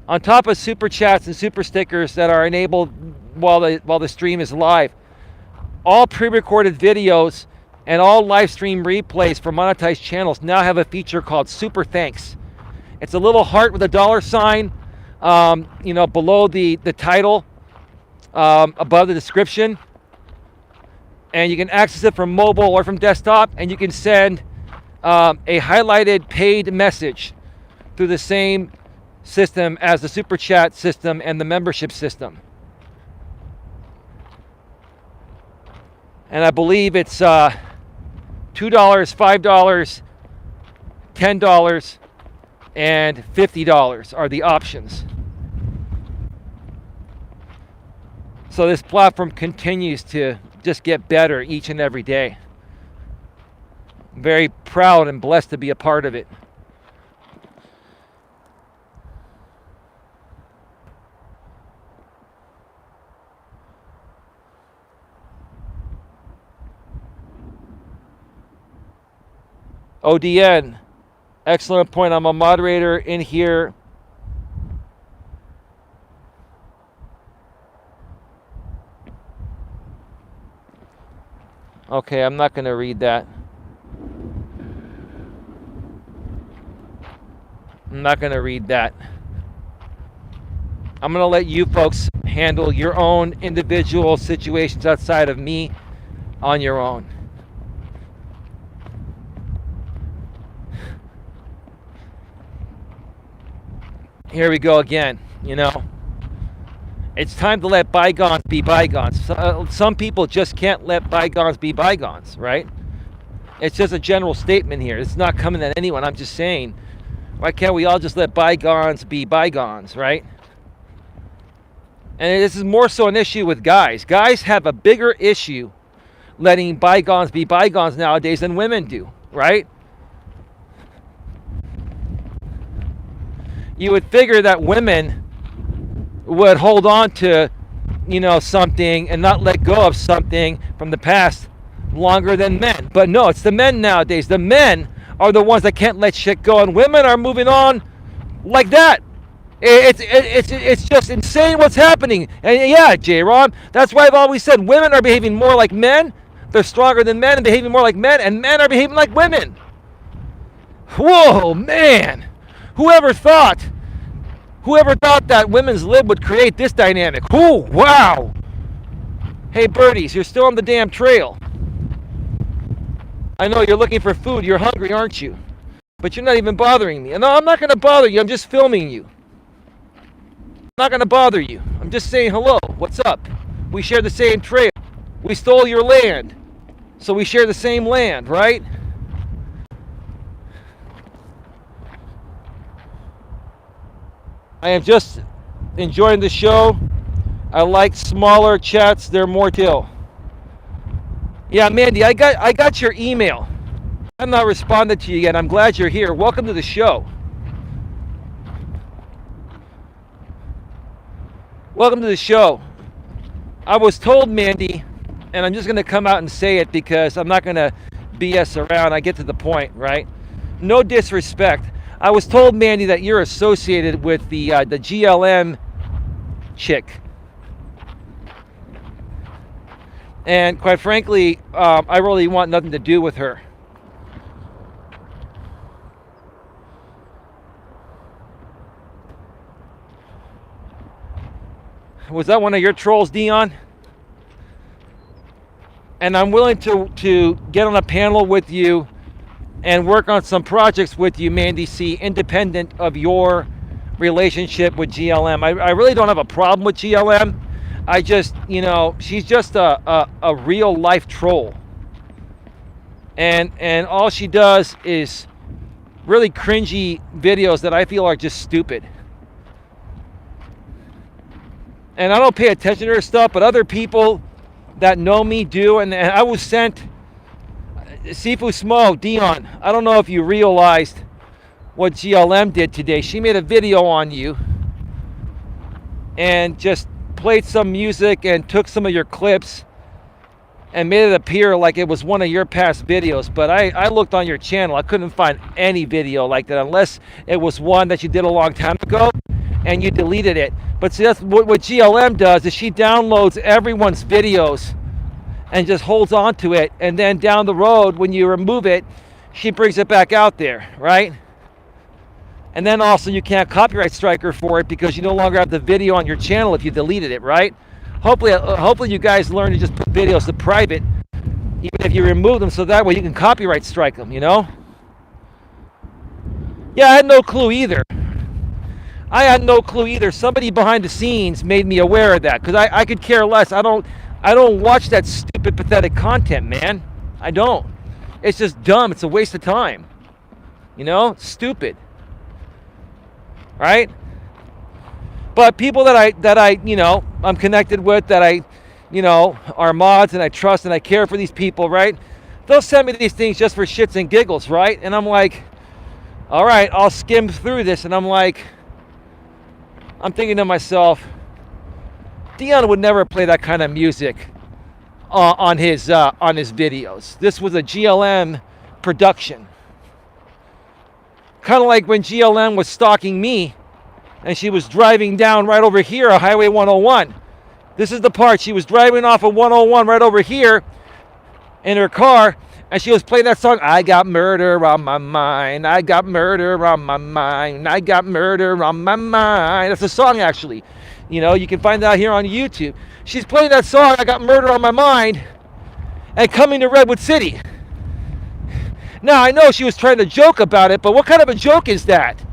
on top of super chats and super stickers that are enabled while the stream is live, all pre-recorded videos and all live stream replays for monetized channels now have a feature called Super Thanks. It's a little heart with a $sign, below the title, above the description, and you can access it from mobile or from desktop, and you can send a highlighted paid message through the same system as the super chat system and the membership system. And I believe it's $2, $5, $10, and $50 are the options. So this platform continues to just get better each and every day. I'm very proud and blessed to be a part of it. ODN, excellent point. I'm a moderator in here. Okay, I'm not going to read that. I'm not going to read that. I'm going to let you folks handle your own individual situations outside of me on your own. Here we go again, It's time to let bygones be bygones. Some people just can't let bygones be bygones, right? It's just a general statement here. It's not coming at anyone. I'm just saying, why can't we all just let bygones be bygones, right? And this is more so an issue with guys. Guys have a bigger issue letting bygones be bygones nowadays than women do, right? You would figure that women would hold on to, something and not let go of something from the past longer than men. But no, it's the men nowadays. The men are the ones that can't let shit go, and women are moving on like that. It's just insane what's happening. And yeah, J-Ron, that's why I've always said women are behaving more like men. They're stronger than men and behaving more like men, and men are behaving like women. Whoa, man. Whoever thought Whoever thought that women's lib would create this dynamic? Ooh, wow. Hey, birdies, you're still on the damn trail. I know you're looking for food. You're hungry, aren't you? But you're not even bothering me. No, I'm not going to bother you. I'm just filming you. I'm not going to bother you. I'm just saying hello. What's up? We share the same trail. We stole your land. So we share the same land, right? I am just enjoying the show. I like smaller chats. They're more till. Yeah, Mandy, I got your email. I'm not responded to you yet. I'm glad you're here. Welcome to the show. Welcome to the show. I was told, Mandy, and I'm just going to come out and say it because I'm not going to BS around. I get to the point, right? No disrespect. I was told, Mandy, that you're associated with the GLM chick. And quite frankly, I really want nothing to do with her. Was that one of your trolls, Dion? And I'm willing to get on a panel with you and work on some projects with you, Mandy C., independent of your relationship with GLM. I really don't have a problem with GLM. I just, she's just a real life troll. And all she does is really cringy videos that I feel are just stupid. And I don't pay attention to her stuff, but other people that know me do. And I was sent, Sifu Smo, Dion, I don't know if you realized what GLM did today. She made a video on you and just played some music and took some of your clips and made it appear like it was one of your past videos. But I looked on your channel. I couldn't find any video like that unless it was one that you did a long time ago and you deleted it. But see, that's what GLM does, is she downloads everyone's videos and just holds on to it, and then down the road when you remove it, she brings it back out there, right? And then also you can't copyright strike her for it because you no longer have the video on your channel if you deleted it, right? Hopefully you guys learn to just put videos to private, even if you remove them, so that way you can copyright strike them, Yeah, I had no clue either. Somebody behind the scenes made me aware of that, because I could care less. I don't watch that stupid, pathetic content, man. I don't. It's just dumb. It's a waste of time. Stupid. Right? But people that I I'm connected with, that are mods, and I trust and I care for these people, right? They'll send me these things just for shits and giggles, right? And I'm like, all right, I'll skim through this, and I'm thinking to myself, Dion would never play that kind of music on his videos. This was a GLM production. Kind of like when GLM was stalking me and she was driving down right over here on Highway 101. This is the part. She was driving off of 101 right over here in her car, and she was playing that song, I got murder on my mind, I got murder on my mind, I got murder on my mind. That's a song, actually. You can find that here on YouTube. She's playing that song, I got murder on my mind, and coming to Redwood City. Now, I know she was trying to joke about it, but what kind of a joke is that?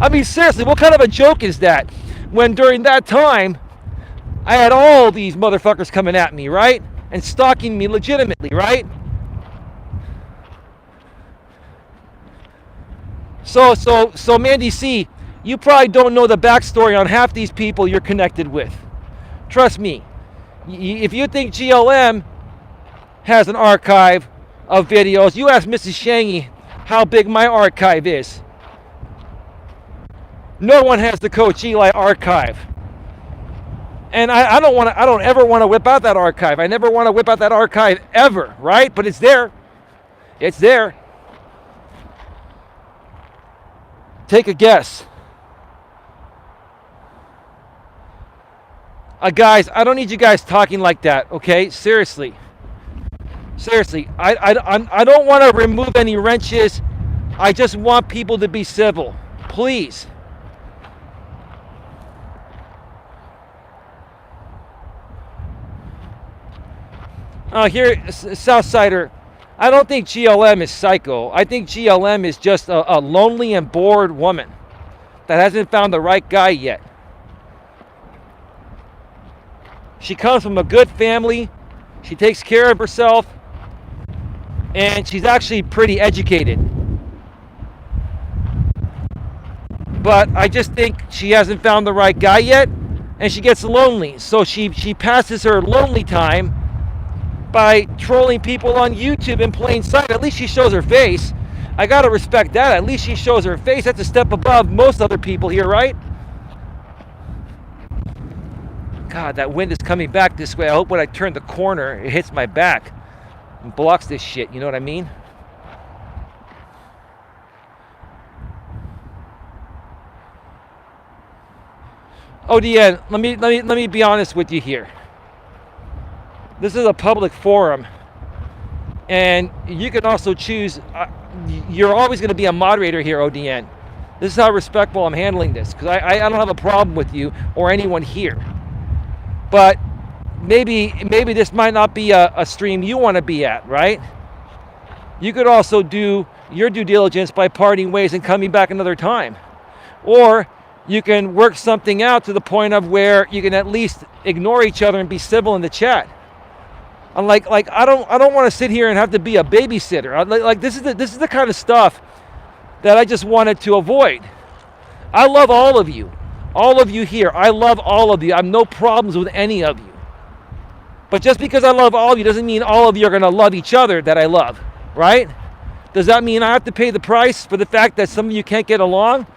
I mean, seriously, what kind of a joke is that? When during that time, I had all these motherfuckers coming at me, right? And stalking me legitimately, right? So Mandy C., you probably don't know the backstory on half these people you're connected with. Trust me. If you think GLM has an archive of videos, you ask Mrs. Shangy how big my archive is. No one has the Coach Eli archive. And I don't ever want to whip out that archive. I never want to whip out that archive ever, right? But it's there. It's there. Take a guess. Guys, I don't need you guys talking like that, okay? Seriously. I don't want to remove any wrenches. I just want people to be civil. Please. Here, Southsider, I don't think GLM is psycho. I think GLM is just a lonely and bored woman that hasn't found the right guy yet. She comes from a good family. She takes care of herself. And she's actually pretty educated. But I just think she hasn't found the right guy yet. And she gets lonely. So she passes her lonely time by trolling people on YouTube in plain sight. At least she shows her face. I gotta respect that. At least she shows her face. That's a step above most other people here, right? God, that wind is coming back this way. I hope when I turn the corner, it hits my back and blocks this shit. You know what I mean? ODN, let me be honest with you here. This is a public forum, and you can also choose. You're always going to be a moderator here, ODN. This is how respectful I'm handling this, because I don't have a problem with you or anyone here. But maybe this might not be a stream you want to be at, right? You could also do your due diligence by parting ways and coming back another time. Or you can work something out to the point of where you can at least ignore each other and be civil in the chat. I'm like I don't want to sit here and have to be a babysitter. This is the kind of stuff that I just wanted to avoid. I love all of you. All of you here, I love all of you. I have no problems with any of you. But just because I love all of you doesn't mean all of you are going to love each other that I love, right? Does that mean I have to pay the price for the fact that some of you can't get along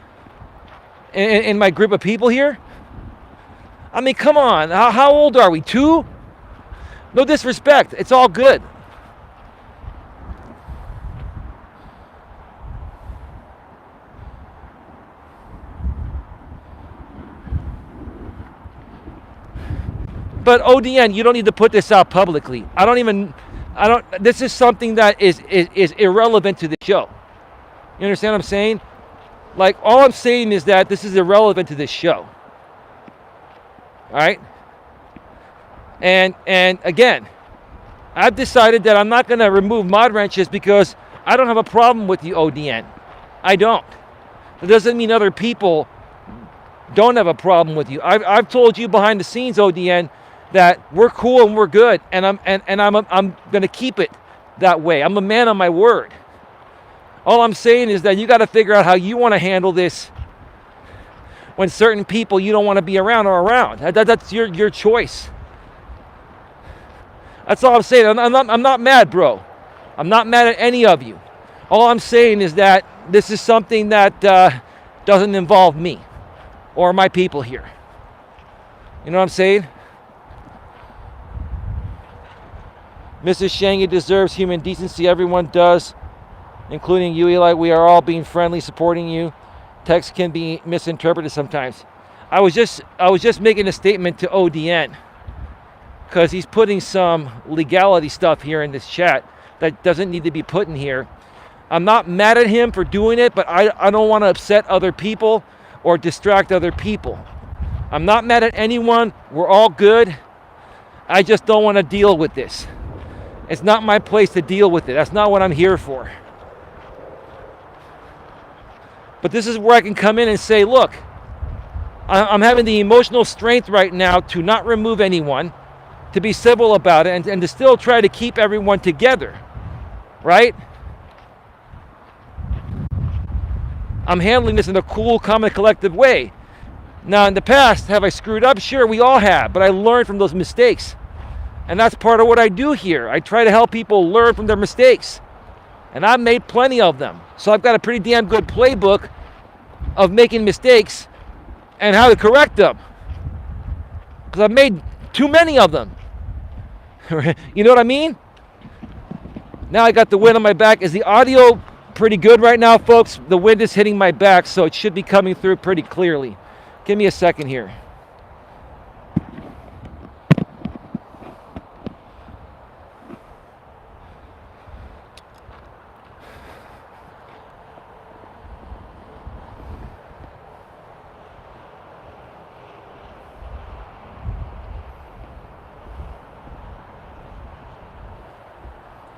in my group of people here? I mean, come on. How old are we? 2? No disrespect. It's all good. But ODN, you don't need to put this out publicly. This is something that is irrelevant to the show. You understand what I'm saying? Like, all I'm saying is that this is irrelevant to this show. All right? And again, I've decided that I'm not going to remove mod wrenches because I don't have a problem with you, ODN. I don't. It doesn't mean other people don't have a problem with you. I've told you behind the scenes, ODN, that we're cool and we're good, and I'm gonna keep it that way. I'm a man on my word. All I'm saying is that you got to figure out how you want to handle this when certain people you don't want to be around are around. That's your choice. That's all I'm saying. I'm not mad, bro. I'm not mad at any of you. All I'm saying is that this is something that doesn't involve me or my people here. You know what I'm saying? Mrs. Shangy deserves human decency. Everyone does, including you, Eli. We are all being friendly, supporting you. Text can be misinterpreted sometimes. I was just making a statement to ODN because he's putting some legality stuff here in this chat that doesn't need to be put in here. I'm not mad at him for doing it, but I don't want to upset other people or distract other people. I'm not mad at anyone. We're all good. I just don't want to deal with this. It's not my place to deal with it. That's not what I'm here for. But this is where I can come in and say, look, I'm having the emotional strength right now to not remove anyone, to be civil about it, and to still try to keep everyone together, right? I'm handling this in a cool, calm, and collective way. Now, in the past, have I screwed up? Sure, we all have, but I learned from those mistakes. And that's part of what I do here. I try to help people learn from their mistakes. And I've made plenty of them. So I've got a pretty damn good playbook of making mistakes and how to correct them. Because I've made too many of them. You know what I mean? Now I got the wind on my back. Is the audio pretty good right now, folks? The wind is hitting my back, so it should be coming through pretty clearly. Give me a second here.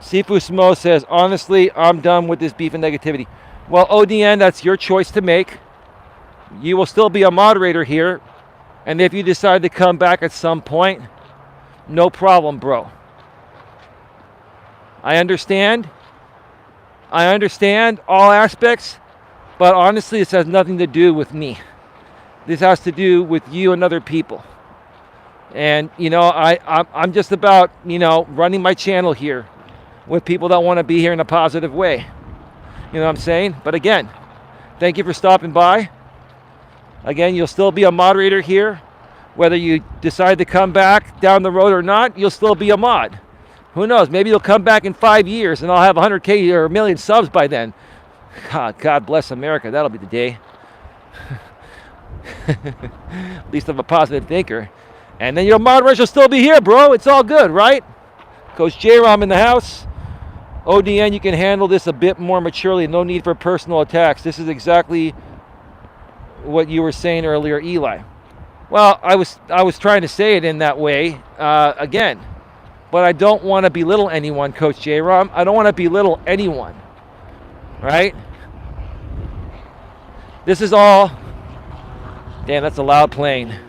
Sifu Smo says, honestly, I'm done with this beef and negativity. Well, ODN, that's your choice to make. You will still be a moderator here. And if you decide to come back at some point, no problem, bro. I understand. I understand all aspects. But honestly, this has nothing to do with me. This has to do with you and other people. And, you know, I'm just about, you know, running my channel here with people that want to be here in a positive way. You know what I'm saying? But again, thank you for stopping by. Again, you'll still be a moderator here. Whether you decide to come back down the road or not, you'll still be a mod. Who knows? Maybe you'll come back in 5 years and I'll have 100K or a million subs by then. God bless America. That'll be the day. At least I'm a positive thinker. And then your moderators will still be here, bro. It's all good, right? Coach J-Rom in the house. ODN, you can handle this a bit more maturely. No need for personal attacks. This is exactly what you were saying earlier, Eli. Well, I was trying to say it in that way, again. But I don't want to belittle anyone, Coach J-Rom. I don't want to belittle anyone, right? This is all... Damn, that's a loud plane.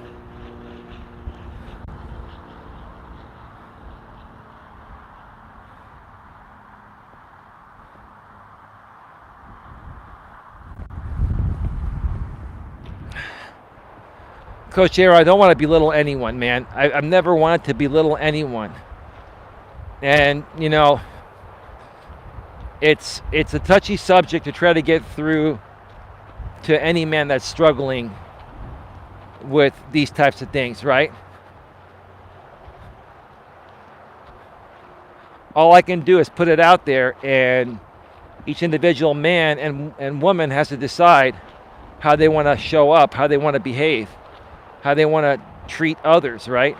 Coach J-Rom, I don't want to belittle anyone, man. I've never wanted to belittle anyone. And, you know, it's a touchy subject to try to get through to any man that's struggling with these types of things, right? All I can do is put it out there, and each individual man and woman has to decide how they want to show up, how they want to behave, how they want to treat others, right?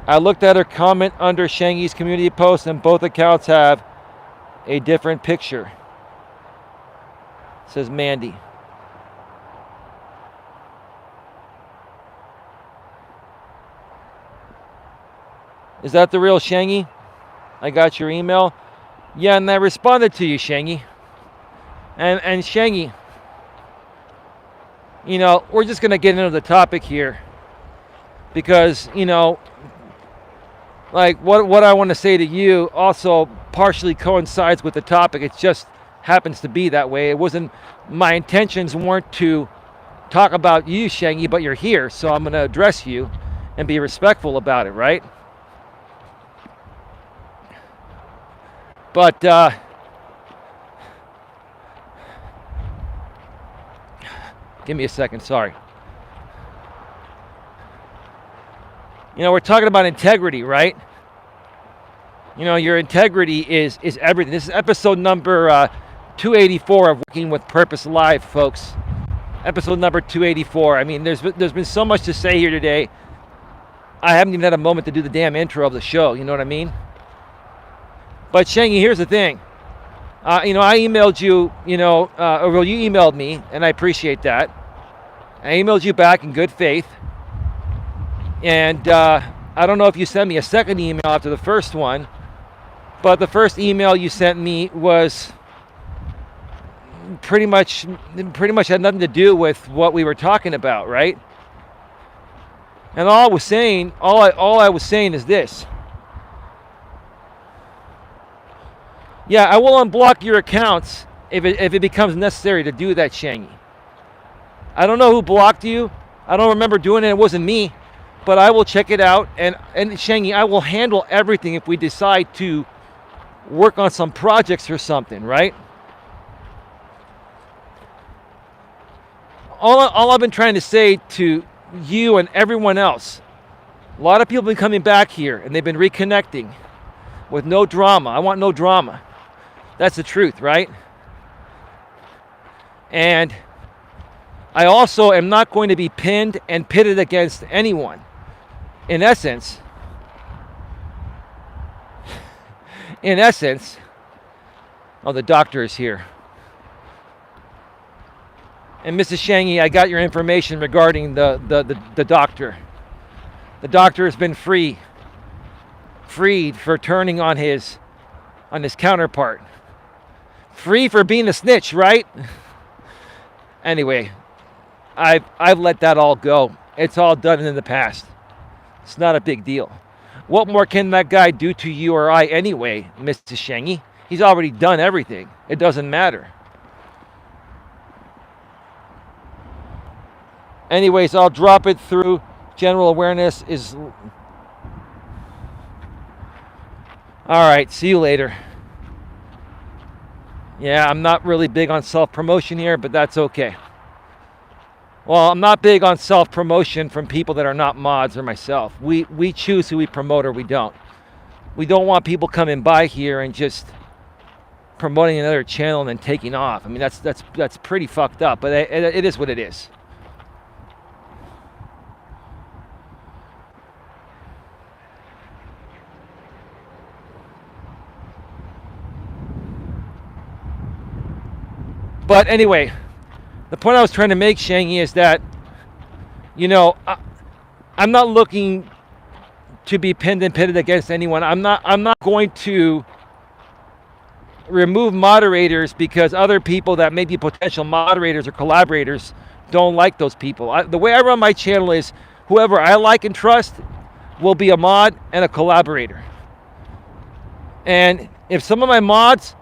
I looked at her comment under Shangi's community post, and both accounts have a different picture. Says Mandy. Is that the real Shangi? I got your email. Yeah, and I responded to you, Shangi. And Shangi, you know, we're just going to get into the topic here. Because, you know, like what I want to say to you also partially coincides with the topic. It just happens to be that way. It wasn't, my intentions weren't to talk about you, Shangi, but you're here, so I'm going to address you and be respectful about it, right? But give me a second, sorry. You know, we're talking about integrity, right? You know, your integrity is everything. This is episode number 284 of Working with Purpose Live, folks. Episode number 284. I mean, there's been so much to say here today. I haven't even had a moment to do the damn intro of the show. You know what I mean? But Shangi, here's the thing. You know, I emailed you. You know, well, you emailed me, and I appreciate that. I emailed you back in good faith. And I don't know if you sent me a second email after the first one, but the first email you sent me was pretty much had nothing to do with what we were talking about, right? And all I was saying is this. Yeah, I will unblock your accounts if it becomes necessary to do that, Shangi. I don't know who blocked you. I don't remember doing it. It wasn't me. But I will check it out, and Shangi, I will handle everything if we decide to work on some projects or something, right? All I've been trying to say to you and everyone else, a lot of people have been coming back here, and they've been reconnecting with no drama. I want no drama. That's the truth, right? And I also am not going to be pinned and pitted against anyone. In essence, oh, the doctor is here. And Mrs. Shangy, I got your information regarding the doctor. The doctor has been freed for turning on his counterpart. Free for being a snitch, right? Anyway, I've let that all go. It's all done in the past. It's not a big deal. What more can that guy do to you or I anyway, Mrs. Shangy? He's already done everything. It doesn't matter. Anyways, I'll drop it through. General awareness is... Alright, see you later. Yeah, I'm not really big on self-promotion here, but that's okay. Well, I'm not big on self-promotion from people that are not mods or myself. We choose who we promote or we don't. We don't want people coming by here and just promoting another channel and then taking off. I mean, that's pretty fucked up, but it is what it is. But anyway, the point I was trying to make, Shangy, is that, you know, I'm not looking to be pinned and pitted against anyone. I'm not going to remove moderators because other people that may be potential moderators or collaborators don't like those people. The way I run my channel is whoever I like and trust will be a mod and a collaborator. And if some of my mods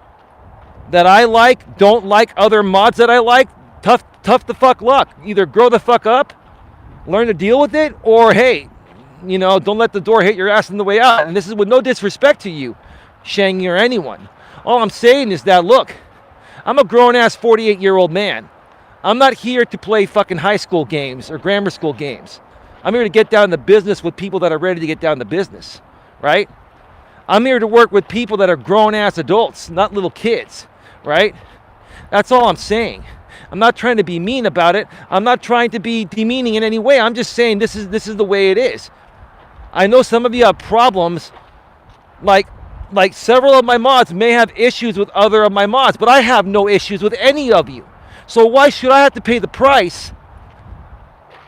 that I like don't like other mods that I like, tough the fuck luck. Either grow the fuck up, learn to deal with it, or hey, you know, don't let the door hit your ass on the way out. And this is with no disrespect to you, Shangy, or anyone. All I'm saying is that, look, I'm a grown-ass 48-year-old man. I'm not here to play fucking high school games or grammar school games. I'm here to get down to business with people that are ready to get down to business, right? I'm here to work with people that are grown-ass adults, not little kids, right? That's all I'm saying. I'm not trying to be mean about it. I'm not trying to be demeaning in any way. I'm just saying this is the way it is. I know some of you have problems, like several of my mods may have issues with other of my mods, but I have no issues with any of you. So why should I have to pay the price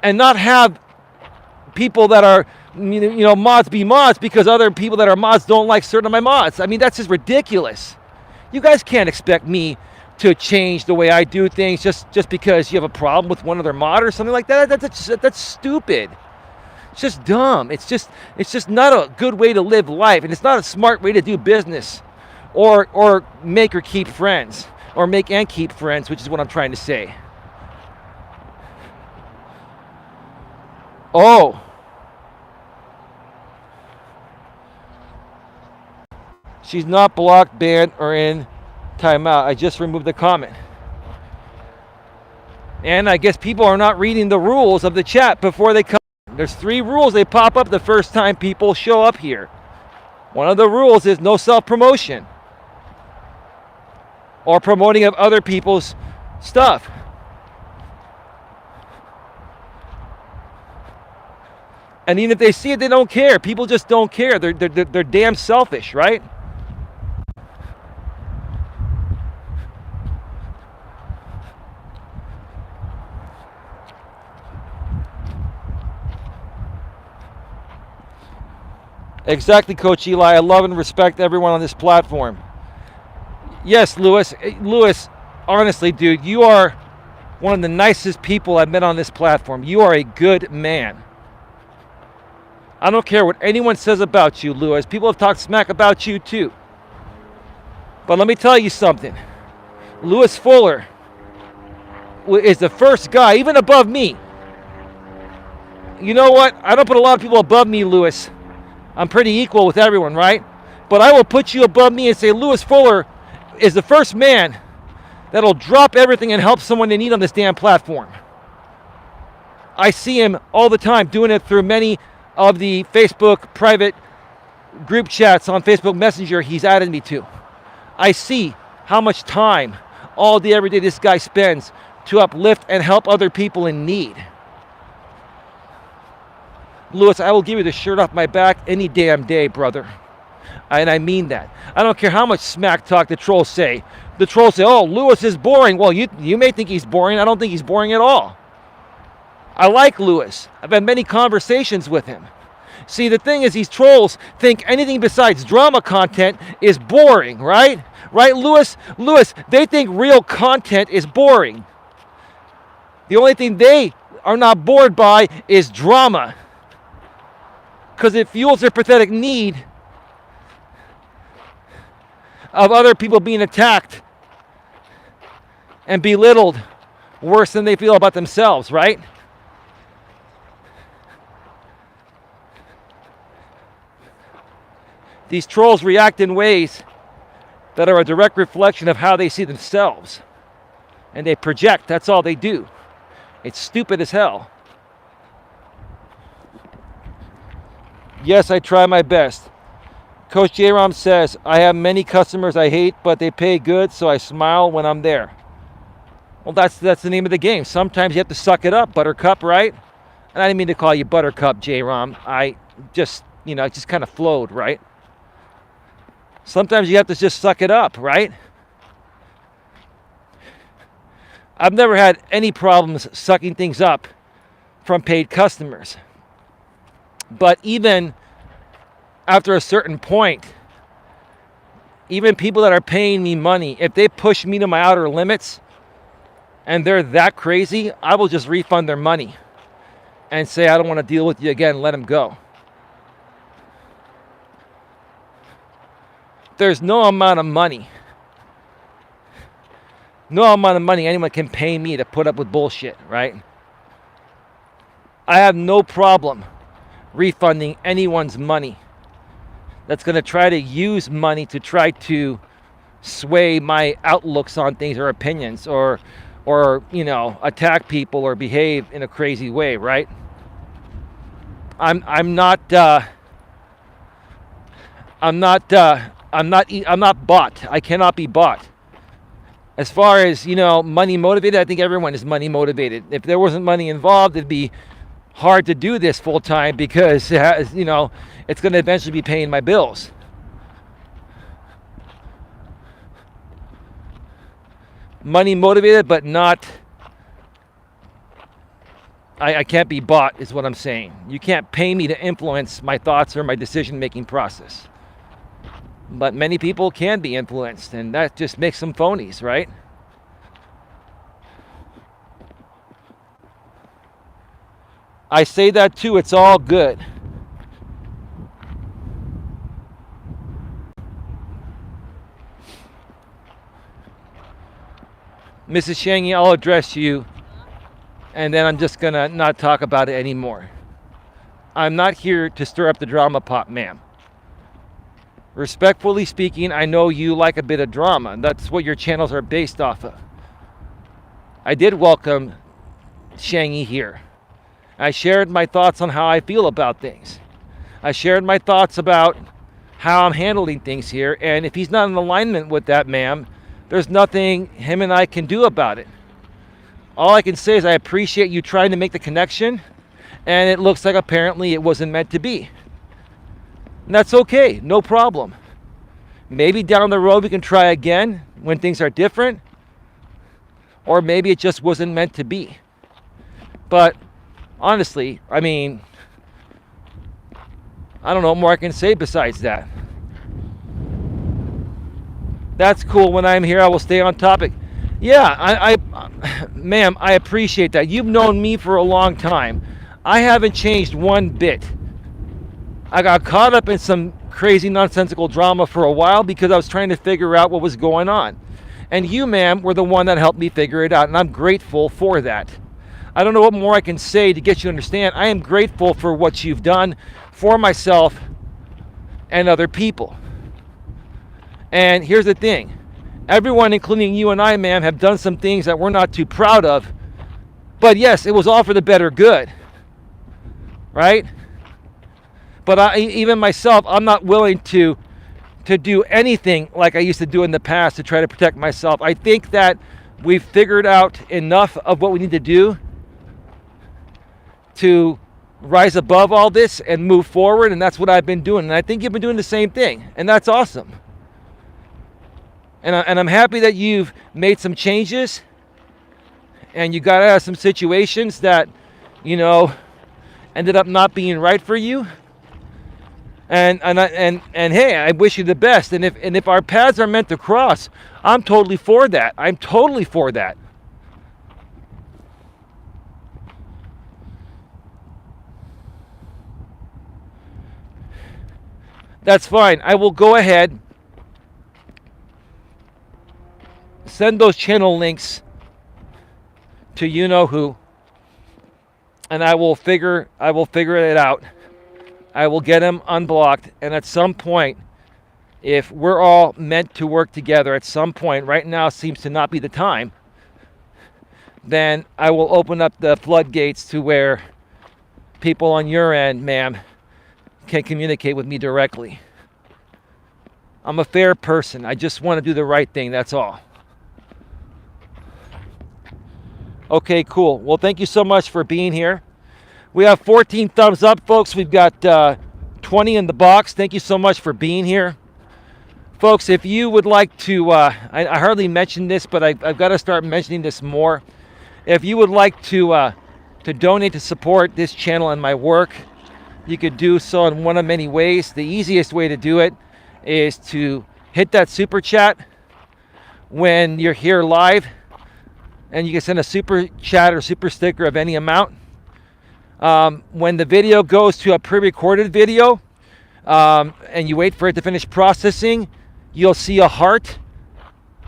and not have people that are, you know, mods be mods because other people that are mods don't like certain of my mods? I mean, that's just ridiculous. You guys can't expect me to change the way I do things just because you have a problem with one other mod or something like that. That's stupid. It's just dumb. It's just not a good way to live life, and it's not a smart way to do business, or make or keep friends, or make and keep friends, which is what I'm trying to say. Oh. She's not blocked, banned, or in timeout. I just removed the comment. And I guess people are not reading the rules of the chat before they come. There's 3 rules. They pop up the first time people show up here. One of the rules is no self-promotion or promoting of other people's stuff. And even if they see it, they don't care. People just don't care. They're damn selfish, right? Exactly, Coach Eli. I love and respect everyone on this platform. Yes, Lewis. Lewis, honestly, dude, you are one of the nicest people I've met on this platform. You are a good man. I don't care what anyone says about you, Lewis. People have talked smack about you, too. But let me tell you something. Lewis Fuller is the first guy, even above me. You know what? I don't put a lot of people above me, Lewis. I'm pretty equal with everyone, right? But I will put you above me and say Lewis Fuller is the first man that'll drop everything and help someone in need on this damn platform. I see him all the time doing it through many of the Facebook private group chats on Facebook Messenger he's added me to. I see how much time all day, every day this guy spends to uplift and help other people in need. Lewis, I will give you the shirt off my back any damn day, brother. And I mean that. I don't care how much smack talk the trolls say. the trolls say, oh, Lewis is boring. Well, you may think he's boring. I don't think he's boring at all. I like Lewis. I've had many conversations with him. See, the thing is, these trolls think anything besides drama content is boring, right? Right, Lewis? Lewis, they think real content is boring. The only thing they are not bored by is drama, because it fuels their pathetic need of other people being attacked and belittled worse than they feel about themselves, right? These trolls react in ways that are a direct reflection of how they see themselves. And they project, that's all they do. It's stupid as hell. Yes, I try my best. Coach J-Rom says, I have many customers I hate, but they pay good, so I smile when I'm there. Well, that's the name of the game. Sometimes you have to suck it up, Buttercup, right? And I didn't mean to call you Buttercup, J-Rom. I just, it just kind of flowed, right? Sometimes you have to just suck it up, right? I've never had any problems sucking things up from paid customers. But even after a certain point, even people that are paying me money, if they push me to my outer limits and they're that crazy, I will just refund their money and say, I don't want to deal with you again, let them go. There's no amount of money anyone can pay me to put up with bullshit, right? I have no problem refunding anyone's money that's going to try to use money to try to sway my outlooks on things or opinions or attack people or behave in a crazy way, right? I'm not bought. I cannot be bought. As far as, money motivated, I think everyone is money motivated. If there wasn't money involved, it'd be hard to do this full time because, it's going to eventually be paying my bills. Money motivated, but not, I can't be bought is what I'm saying. You can't pay me to influence my thoughts or my decision-making process. But many people can be influenced, and that just makes them phonies, right? I say that too, it's all good. Mrs. Shangy, I'll address you, and then I'm just gonna not talk about it anymore. I'm not here to stir up the drama pot, ma'am. Respectfully speaking, I know you like a bit of drama. That's what your channels are based off of. I did welcome Shangy here. I shared my thoughts on how I feel about things. I shared my thoughts about how I'm handling things here, and if he's not in alignment with that, ma'am, there's nothing him and I can do about it. All I can say is I appreciate you trying to make the connection, and it looks like apparently it wasn't meant to be. And that's okay, no problem. Maybe down the road we can try again when things are different, or maybe it just wasn't meant to be. But honestly, I don't know what more I can say besides that. That's cool. When I'm here, I will stay on topic. Yeah, ma'am, I appreciate that. You've known me for a long time. I haven't changed one bit. I got caught up in some crazy nonsensical drama for a while because I was trying to figure out what was going on. And you, ma'am, were the one that helped me figure it out, and I'm grateful for that. I don't know what more I can say to get you to understand. I am grateful for what you've done for myself and other people. And here's the thing. Everyone, including you and I, ma'am, have done some things that we're not too proud of. But yes, it was all for the better good. Right? But even myself, I'm not willing to do anything like I used to do in the past to try to protect myself. I think that we've figured out enough of what we need to do to rise above all this and move forward, and that's what I've been doing. And I think you've been doing the same thing, and that's awesome. And I'm happy that you've made some changes and you got out of some situations that, you know, ended up not being right for you. And hey, I wish you the best. And if our paths are meant to cross, I'm totally for that. I'm totally for that. That's fine. I will go ahead, send those channel links to you know who, and I will figure it out. I will get them unblocked, and at some point, if we're all meant to work together, at some point, right now seems to not be the time, then I will open up the floodgates to where people on your end, ma'am, can communicate with me directly. I'm a fair person. I just want to do the right thing, that's all. Okay, cool. Well, thank you so much for being here. We have 14 thumbs up, folks. We've got 20 in the box. Thank you so much for being here. Folks, if you would like to, I hardly mentioned this, but I've got to start mentioning this more. If you would like to donate to support this channel and my work, you could do so in one of many ways. The easiest way to do it is to hit that super chat when you're here live, and you can send a super chat or super sticker of any amount. When the video goes to a pre-recorded video, and you wait for it to finish processing, you'll see a heart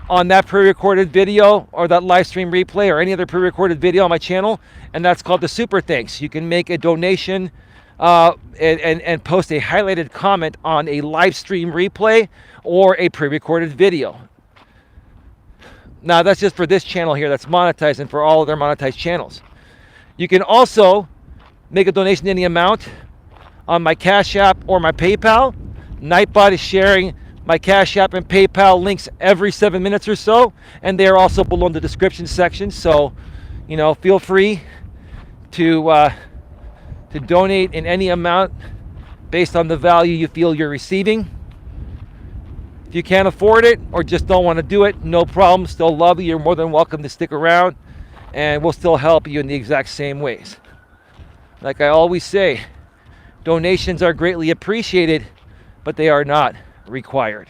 on that pre-recorded video or that live stream replay or any other pre-recorded video on my channel, and that's called the super thanks. You can make a donation and post a highlighted comment on a live stream replay or a pre-recorded video. Now, that's just for this channel here that's monetized and for all other monetized channels. You can also make a donation in any amount on my Cash App or my PayPal. Nightbot is sharing my Cash App and PayPal links every 7 minutes or so, and they are also below in the description section. So, you know, feel free to donate in any amount based on the value you feel you're receiving. If you can't afford it or just don't want to do it, no problem. Still love you. You're more than welcome to stick around, and we'll still help you in the exact same ways. Like I always say, donations are greatly appreciated, but they are not required.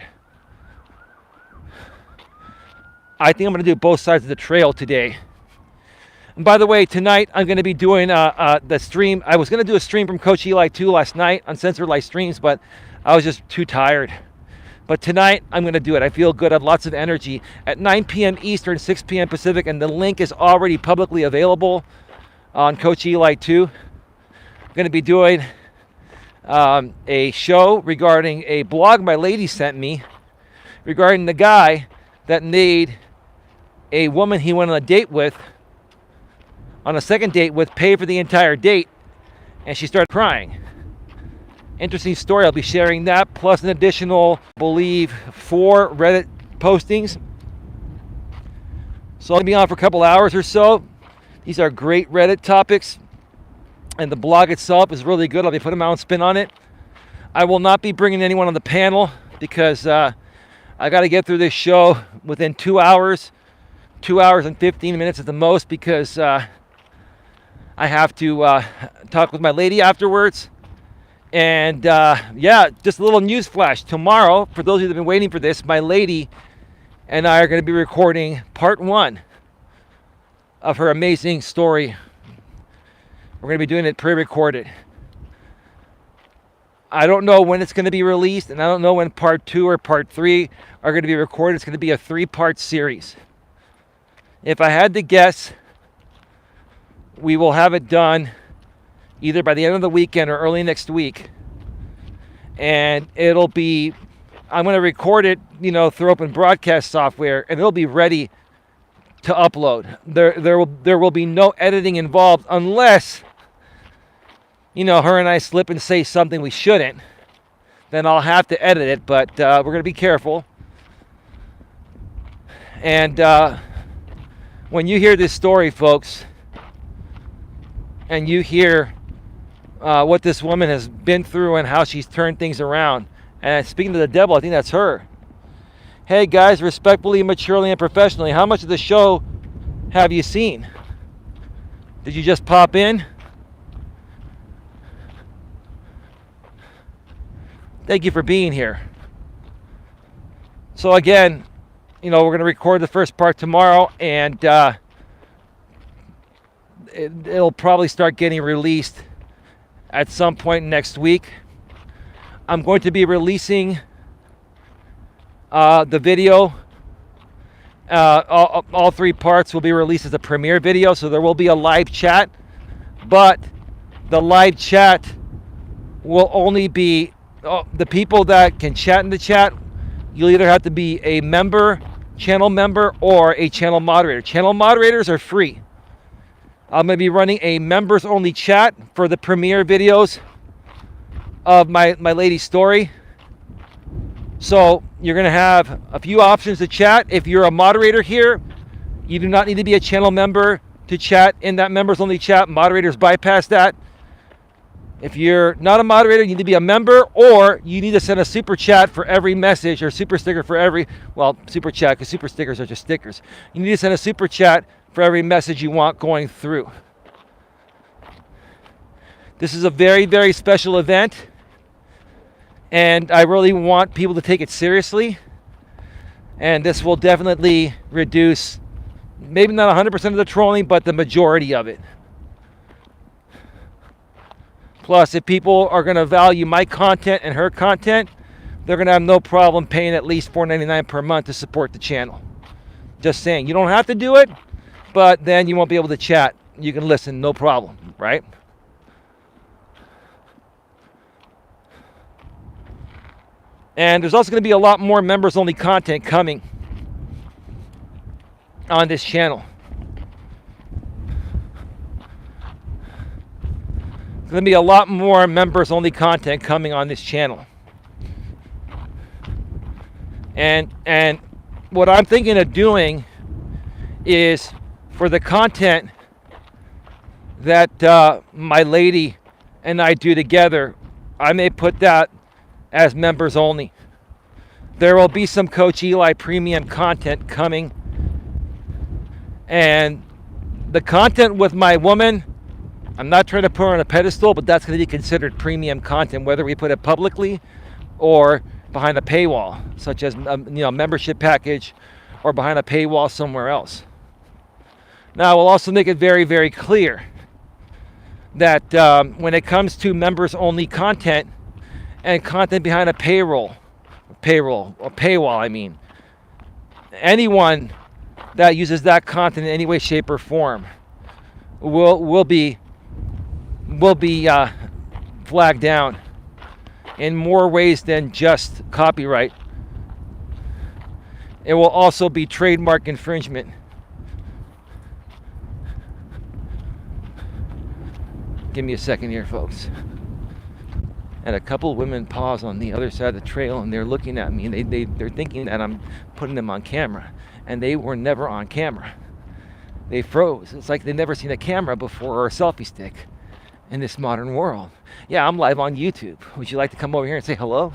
I think I'm going to do both sides of the trail today. And by the way, tonight I'm going to be doing the stream. I was going to do a stream from Coach Eli 2 last night, Uncensored Live Streams, but I was just too tired. But tonight I'm going to do it. I feel good. I have lots of energy. At 9 p.m. Eastern, 6 p.m. Pacific, and the link is already publicly available on Coach Eli 2. I'm going to be doing a show regarding a blog my lady sent me regarding the guy that made a woman he went on a date with, on a second date with, pay for the entire date, and she started crying. Interesting story. I'll be sharing that, plus an additional, I believe, 4 Reddit postings. So I'll be on for a couple hours or so. These are great Reddit topics, and the blog itself is really good. I'll be putting my own spin on it. I will not be bringing anyone on the panel because I got to get through this show within 2 hours, 2 hours and 15 minutes at the most, because I have to talk with my lady afterwards. And yeah, just a little news flash. Tomorrow, for those of you that have been waiting for this, my lady and I are going to be recording part 1 of her amazing story. We're going to be doing it pre-recorded. I don't know when it's going to be released, and I don't know when part 2 or part 3 are going to be recorded. It's going to be a 3-part series. If I had to guess, we will have it done either by the end of the weekend or early next week. And it'll be, I'm going to record it, you know, through open broadcast software, and it'll be ready to upload. There will be no editing involved unless, you know, her and I slip and say something we shouldn't. Then I'll have to edit it, but we're going to be careful. And when you hear this story, folks, and you hear what this woman has been through and how she's turned things around, and speaking to the devil, I think that's her. Hey guys, respectfully, maturely, and professionally, how much of the show have you seen? Did you just pop in? Thank you for being here. So again, we're going to record the first part tomorrow, and it'll probably start getting released at some point next week. I'm going to be releasing the video. All 3 parts will be released as a premiere video, so there will be a live chat, but the live chat will only be the people that can chat in the chat. You'll either have to be a member, channel member, or a channel moderator. Channel moderators are free. I'm going to be running a members only chat for the premiere videos of my lady's story. So you're going to have a few options to chat. If you're a moderator here, you do not need to be a channel member to chat in that members only chat. Moderators bypass that. If you're not a moderator, you need to be a member, or you need to send a super chat for every message, or super sticker for every, super chat, because super stickers are just stickers. You need to send a super chat for every message you want going through. This is a very, very special event, and I really want people to take it seriously. And this will definitely reduce, maybe not 100% of the trolling, but the majority of it. Plus, if people are going to value my content and her content, they're going to have no problem paying at least $4.99 per month to support the channel. Just saying, you don't have to do it, but then you won't be able to chat. You can listen, no problem, right? And there's also going to be a lot more members-only content coming on this channel. There's going to be a lot more members-only content coming on this channel. And what I'm thinking of doing is, for the content that my lady and I do together, I may put that as members only. There will be some Coach Eli premium content coming. And the content with my woman, I'm not trying to put her on a pedestal, but that's going to be considered premium content, whether we put it publicly or behind a paywall, such as membership package, or behind a paywall somewhere else. Now, we'll also make it very, very clear that when it comes to members only content and content behind a paywall, anyone that uses that content in any way, shape, or form will be flagged down in more ways than just copyright. It will also be trademark infringement. Give me a second here, folks. And a couple of women pause on the other side of the trail, and they're looking at me, and they're thinking that I'm putting them on camera. And they were never on camera. They froze. It's like they've never seen a camera before, or a selfie stick in this modern world. Yeah, I'm live on YouTube. Would you like to come over here and say hello?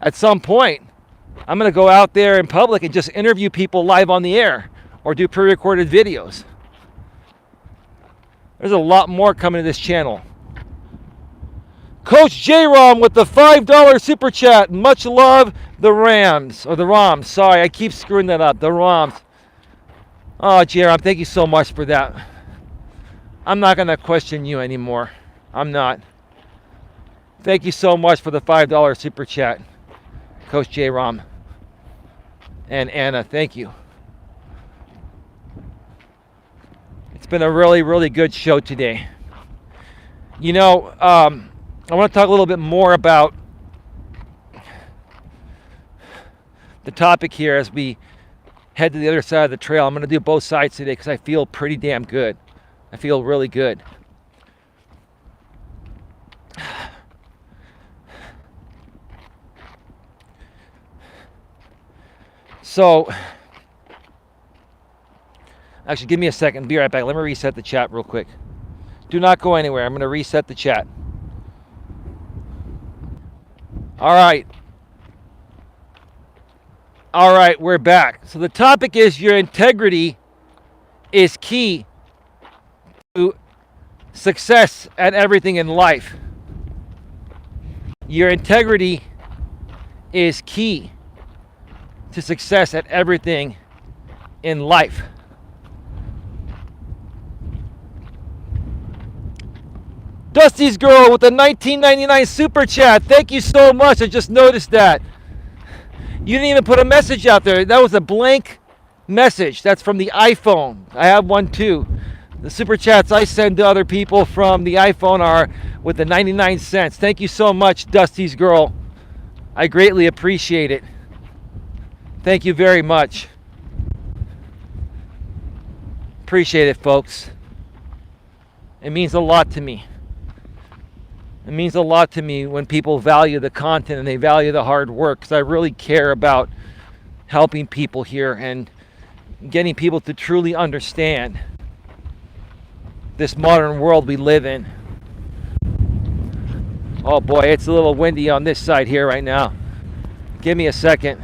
At some point, I'm going to go out there in public and just interview people live on the air, or do pre-recorded videos. There's a lot more coming to this channel. Coach J-Rom with the $5 super chat. Much love, the Rams. Or the Roms. Sorry, I keep screwing that up. The Roms. Oh, J-Rom, thank you so much for that. I'm not going to question you anymore. I'm not. Thank you so much for the $5 super chat, Coach J-Rom. And Anna, thank you. It's been a really, really good show today. I want to talk a little bit more about the topic here as we head to the other side of the trail. I'm going to do both sides today because I feel pretty damn good. I feel really good. So, actually, give me a second. Be right back. Let me reset the chat real quick. Do not go anywhere. I'm going to reset the chat. All right. All right, we're back. So the topic is your integrity is key to success at everything in life. Your integrity is key to success at everything in life. Dusty's girl with the 1999 super chat. Thank you so much. I just noticed that. You didn't even put a message out there. That was a blank message. That's from the iPhone. I have one too. The super chats I send to other people from the iPhone are with the 99 cents. Thank you so much, Dusty's girl. I greatly appreciate it. Thank you very much. Appreciate it, folks. It means a lot to me. It means a lot to me when people value the content and they value the hard work, because I really care about helping people here and getting people to truly understand this modern world we live in. Oh boy, it's a little windy on this side here right now. Give me a second.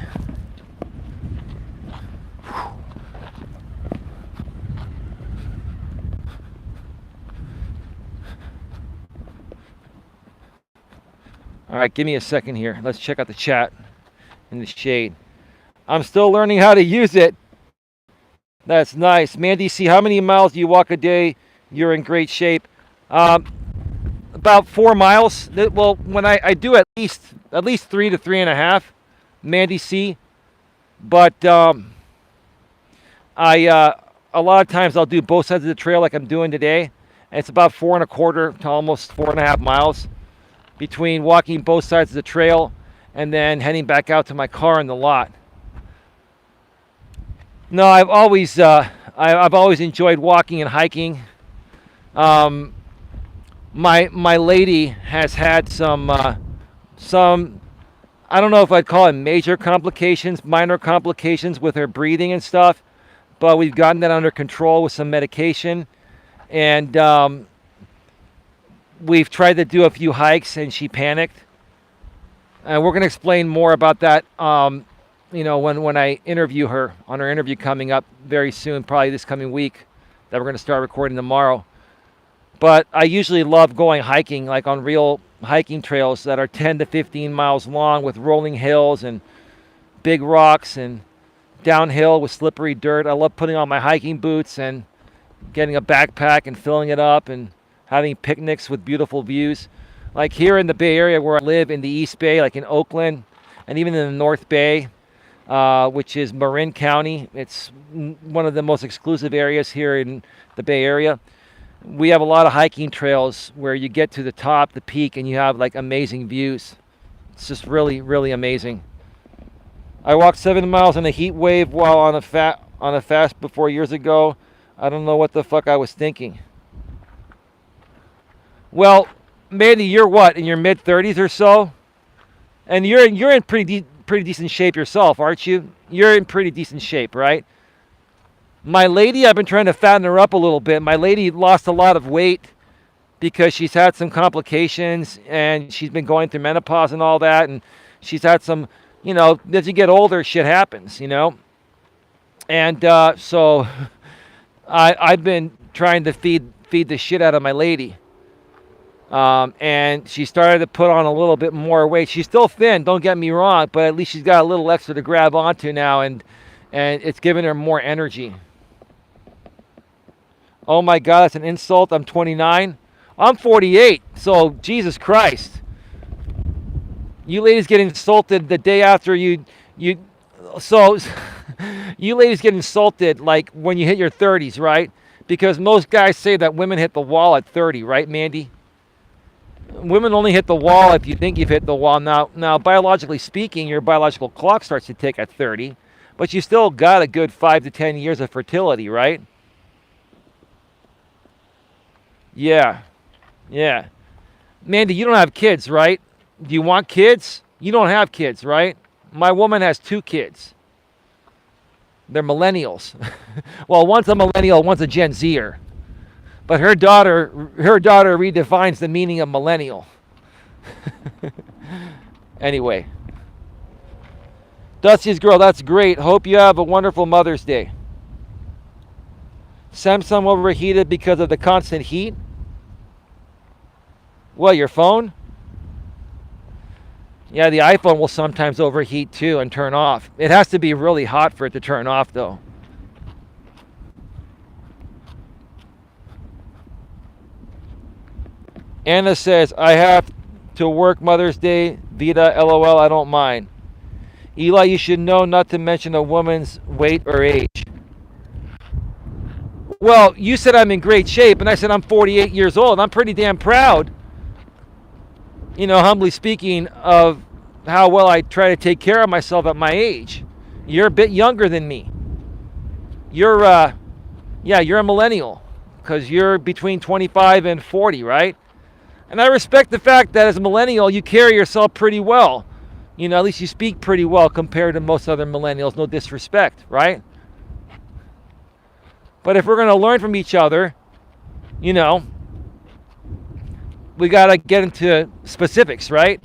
All right, give me a second here. Let's check out the chat in the shade. I'm still learning how to use it. That's nice. Mandy C, how many miles do you walk a day? You're in great shape. About 4 miles. Well, when I do at least 3 to 3.5, Mandy C. But a lot of times I'll do both sides of the trail like I'm doing today. And it's about 4.25 to almost 4.5 miles between walking both sides of the trail and then heading back out to my car in the lot. No, I've always enjoyed walking and hiking. My lady has had some I don't know if I'd call it major complications, minor complications with her breathing and stuff, but we've gotten that under control with some medication, and we've tried to do a few hikes and she panicked. And we're going to explain more about that when I interview her on our interview coming up very soon, probably this coming week, that we're going to start recording tomorrow. But I usually love going hiking, like on real hiking trails that are 10 to 15 miles long with rolling hills and big rocks and downhill with slippery dirt. I love putting on my hiking boots and getting a backpack and filling it up and having picnics with beautiful views. Like here in the Bay Area where I live, in the East Bay, like in Oakland, and even in the North Bay, which is Marin County. It's one of the most exclusive areas here in the Bay Area. We have a lot of hiking trails where you get to the top, the peak, and you have like amazing views. It's just really, really amazing. I walked 7 miles in a heat wave while on a fast before years ago. I don't know what the fuck I was thinking. Well, Mandy, you're what, in your mid-30s or so? And you're in pretty decent shape yourself, aren't you? You're in pretty decent shape, right? My lady, I've been trying to fatten her up a little bit. My lady lost a lot of weight because she's had some complications and she's been going through menopause and all that. And she's had some, as you get older, shit happens, And so I've been trying to feed the shit out of my lady. And she started to put on a little bit more weight. She's still thin, don't get me wrong, but at least she's got a little extra to grab onto now, and it's giving her more energy. Oh my God, that's an insult. I'm 29. I'm 48, so Jesus Christ. You ladies get insulted the day after you ladies get insulted like when you hit your 30s, right? Because most guys say that women hit the wall at 30, right, Mandy? Women only hit the wall if you think you've hit the wall. Now, biologically speaking, your biological clock starts to tick at 30, but you still got a good 5 to 10 years of fertility, right? Yeah. Mandy, you don't have kids, right? Do you want kids? You don't have kids, right? My woman has 2 kids. They're millennials. Well, one's a millennial, one's a Gen Zer. But her daughter redefines the meaning of millennial. Anyway. Dusty's girl, that's great. Hope you have a wonderful Mother's Day. Samsung overheated because of the constant heat. What, your phone? Yeah, the iPhone will sometimes overheat too and turn off. It has to be really hot for it to turn off though. Anna says, I have to work Mother's Day. Vita, LOL, I don't mind. Eli, you should know not to mention a woman's weight or age. Well, you said I'm in great shape, and I said I'm 48 years old. I'm pretty damn proud, humbly speaking, of how well I try to take care of myself at my age. You're a bit younger than me. You're a millennial, because you're between 25 and 40, right? And I respect the fact that as a millennial, you carry yourself pretty well. At least you speak pretty well compared to most other millennials. No disrespect, right? But if we're going to learn from each other, we got to get into specifics, right?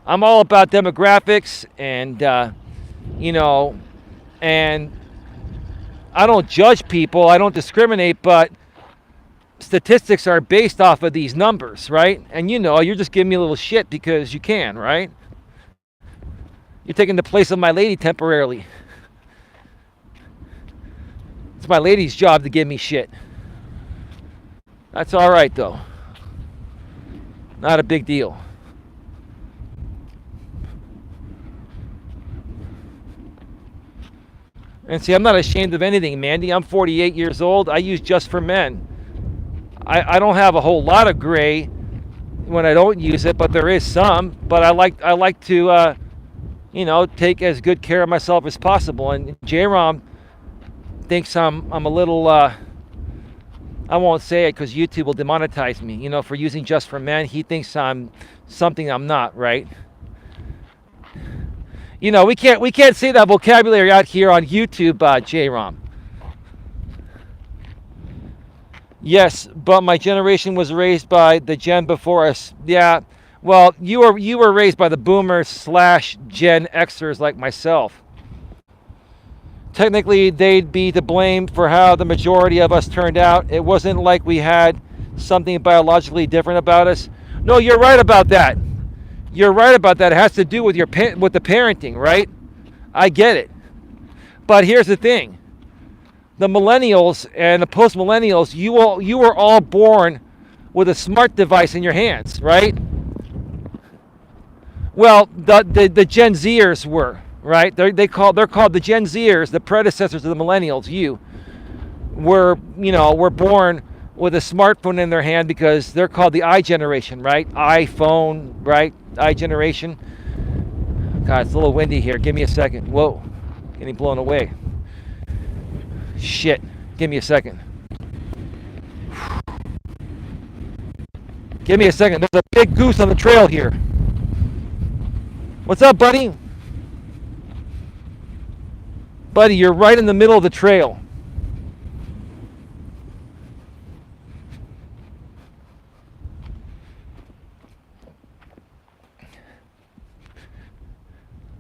I'm all about demographics and, and I don't judge people. I don't discriminate, but statistics are based off of these numbers, right? And you're just giving me a little shit because you can, right? You're taking the place of my lady temporarily. It's my lady's job to give me shit. That's all right, though. Not a big deal. And see, I'm not ashamed of anything, Mandy. I'm 48 years old. I use Just for Men. I don't have a whole lot of gray when I don't use it, but there is some. But I like to, take as good care of myself as possible. And J-Rom thinks I'm a little, I won't say it because YouTube will demonetize me, for using Just for Men. He thinks I'm something I'm not, right? We can't say that vocabulary out here on YouTube, J-Rom. Yes, but my generation was raised by the gen before us. Yeah, well, you were raised by the boomers / Gen Xers like myself. Technically, they'd be to blame for how the majority of us turned out. It wasn't like we had something biologically different about us. No, you're right about that. You're right about that. It has to do with with the parenting, right? I get it. But here's the thing. The millennials and the post-millennials, you were all born with a smart device in your hands, right? Well, the Gen Zers were, right? They're called the Gen Zers, the predecessors of the millennials. Were born with a smartphone in their hand because they're called the I generation, right? iPhone, right? I generation. God, it's a little windy here. Give me a second. Whoa, getting blown away. Shit. Give me a second. Give me a second. There's a big goose on the trail here. What's up, buddy? Buddy, you're right in the middle of the trail.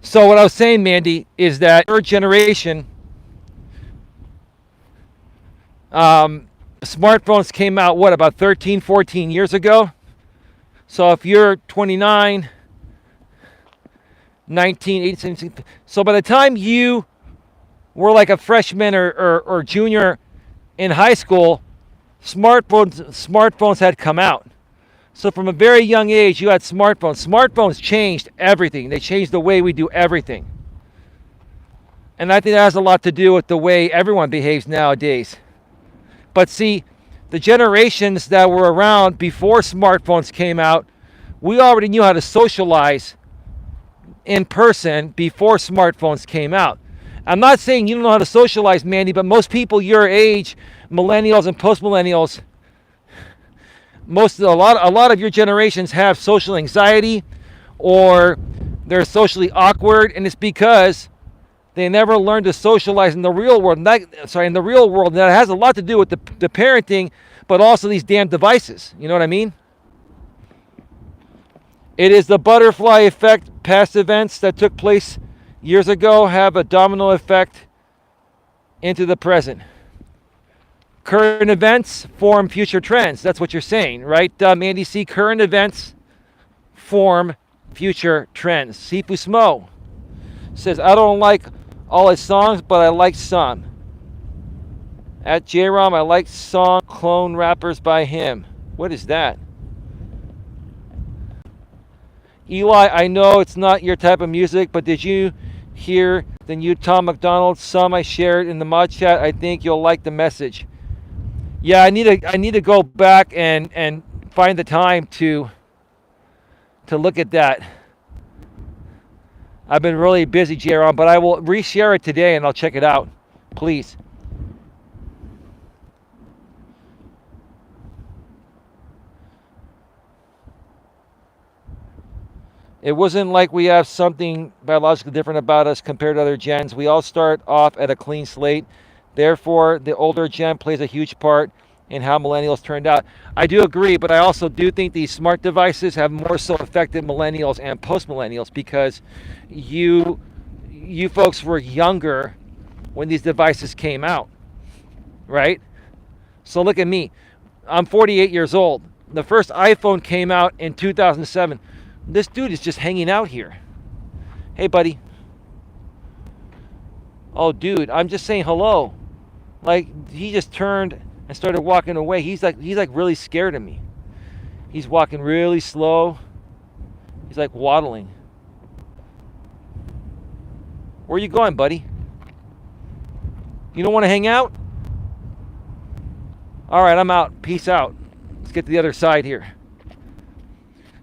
So what I was saying, Mandy, is that your generation, smartphones came out, about 13, 14 years ago? So if you're 29, 19, 18, 17, so by the time you were like a freshman or junior in high school, smartphones had come out. So from a very young age, you had smartphones. Smartphones changed everything. They changed the way we do everything. And I think that has a lot to do with the way everyone behaves nowadays. But see, the generations that were around before smartphones came out, we already knew how to socialize in person before smartphones came out. I'm not saying you don't know how to socialize, Mandy, but most people your age, millennials and post-millennials, a lot of your generations have social anxiety, or they're socially awkward, and it's because they never learned to socialize in the real world. In the real world, that has a lot to do with the parenting, but also these damn devices. You know what I mean? It is the butterfly effect, past events that took place years ago have a domino effect into the present. Current events form future trends. That's what you're saying, right, Andy C? Current events form future trends. Sifu Smo says, I don't like all his songs, but I like some. At J-Rom, I like song clone rappers by him. What is that? Eli, I know it's not your type of music, but did you hear the new Tom McDonald? Some I shared in the mod chat. I think you'll like the message. Yeah, I need to go back and find the time to look at that. I've been really busy, J-Ron, but I will reshare it today and I'll check it out. Please. It wasn't like we have something biologically different about us compared to other gens. We all start off at a clean slate. Therefore, the older gen plays a huge part in how millennials turned out. I do agree, but I also do think these smart devices have more so affected millennials and post-millennials because you folks were younger when these devices came out, right? So look at me. I'm 48 years old. The first iPhone came out in 2007. This dude is just hanging out here. Hey, buddy. Oh, dude, I'm just saying hello. Like, he just turned and started walking away. He's like really scared of me. He's walking really slow. He's like waddling. Where are you going, buddy? You don't want to hang out? All right, I'm out. Peace out. Let's get to the other side here.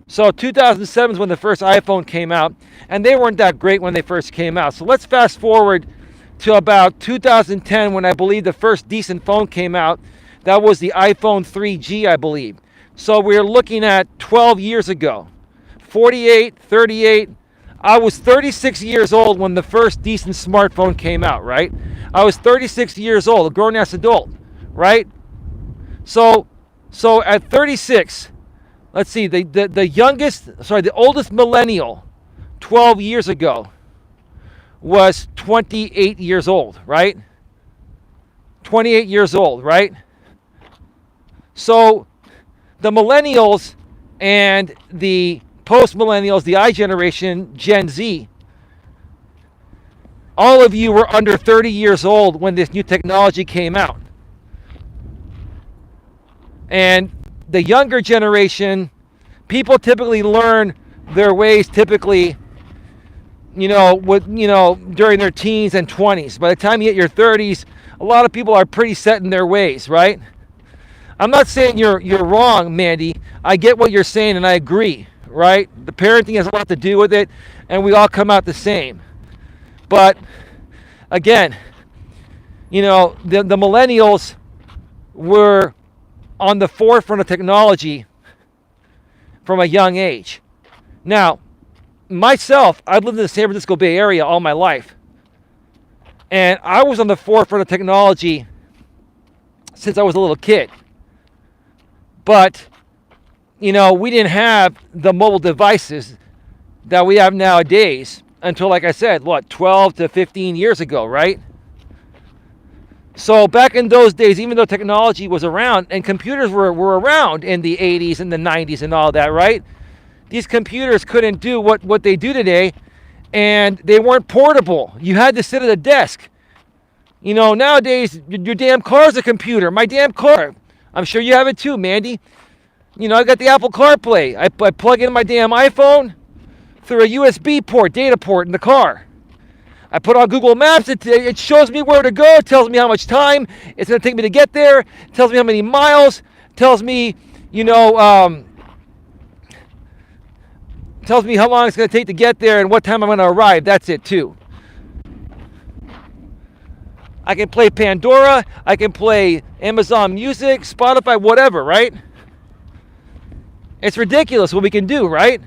So 2007 is when the first iPhone came out, and they weren't that great when they first came out. So let's fast forward to about 2010 when I believe the first decent phone came out. That was the iPhone 3G, I believe. So we're looking at 12 years ago. 48, 38. I was 36 years old when the first decent smartphone came out, right? I was 36 years old, a grown-ass adult, right? So at 36, let's see, the oldest millennial 12 years ago was 28 years old, right? 28 years old, right? So the millennials and the post-millennials, the I generation, Gen Z, all of you were under 30 years old when this new technology came out. And the younger generation, people typically learn their ways during their teens and 20s. By the time you hit your 30s, a lot of people are pretty set in their ways, right? I'm not saying you're wrong, Mandy. I get what you're saying and I agree, right? The parenting has a lot to do with it and we all come out the same. But again, the millennials were on the forefront of technology from a young age. Now, myself, I've lived in the San Francisco Bay Area all my life. And I was on the forefront of technology since I was a little kid. But, we didn't have the mobile devices that we have nowadays until, like I said, 12 to 15 years ago, right? So back in those days, even though technology was around and computers were around in the 80s and the 90s and all that, right? These computers couldn't do what they do today, and they weren't portable. You had to sit at a desk. Nowadays, your damn car's a computer. My damn car. I'm sure you have it too, Mandy. I got the Apple CarPlay. I plug in my damn iPhone through a USB port, data port in the car. I put on Google Maps, it shows me where to go, it tells me how much time it's going to take me to get there, it tells me how many miles, tells me, tells me how long it's going to take to get there and what time I'm going to arrive. That's it too. I can play Pandora, I can play Amazon Music, Spotify, whatever, right? It's ridiculous what we can do, right?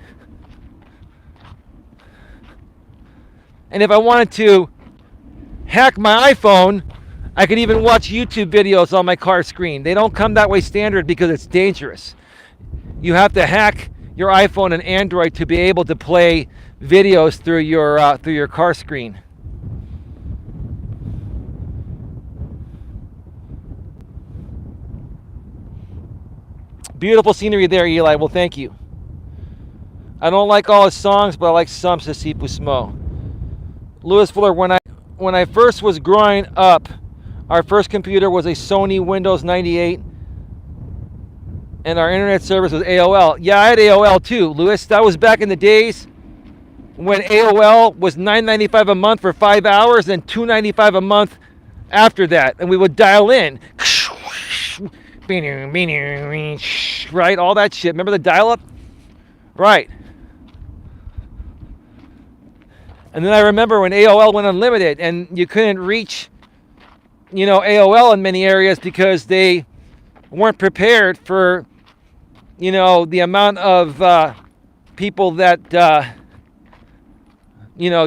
And if I wanted to hack my iPhone, I could even watch YouTube videos on my car screen. They don't come that way standard because it's dangerous. You have to hack your iPhone and Android to be able to play videos through your car screen. Beautiful scenery there, Eli. Well, thank you. I don't like all his songs, but I like some, says Sifu Smo. Lewis Fuller, when I first was growing up, our first computer was a Sony Windows 98, and our internet service was AOL. Yeah, I had AOL too, Lewis. That was back in the days when AOL was $9.95 a month for 5 hours and $2.95 a month after that, and we would dial in. Right, all that shit. Remember the dial-up? Right. And then I remember when AOL went unlimited and you couldn't reach, AOL in many areas because they weren't prepared for, the amount of people that,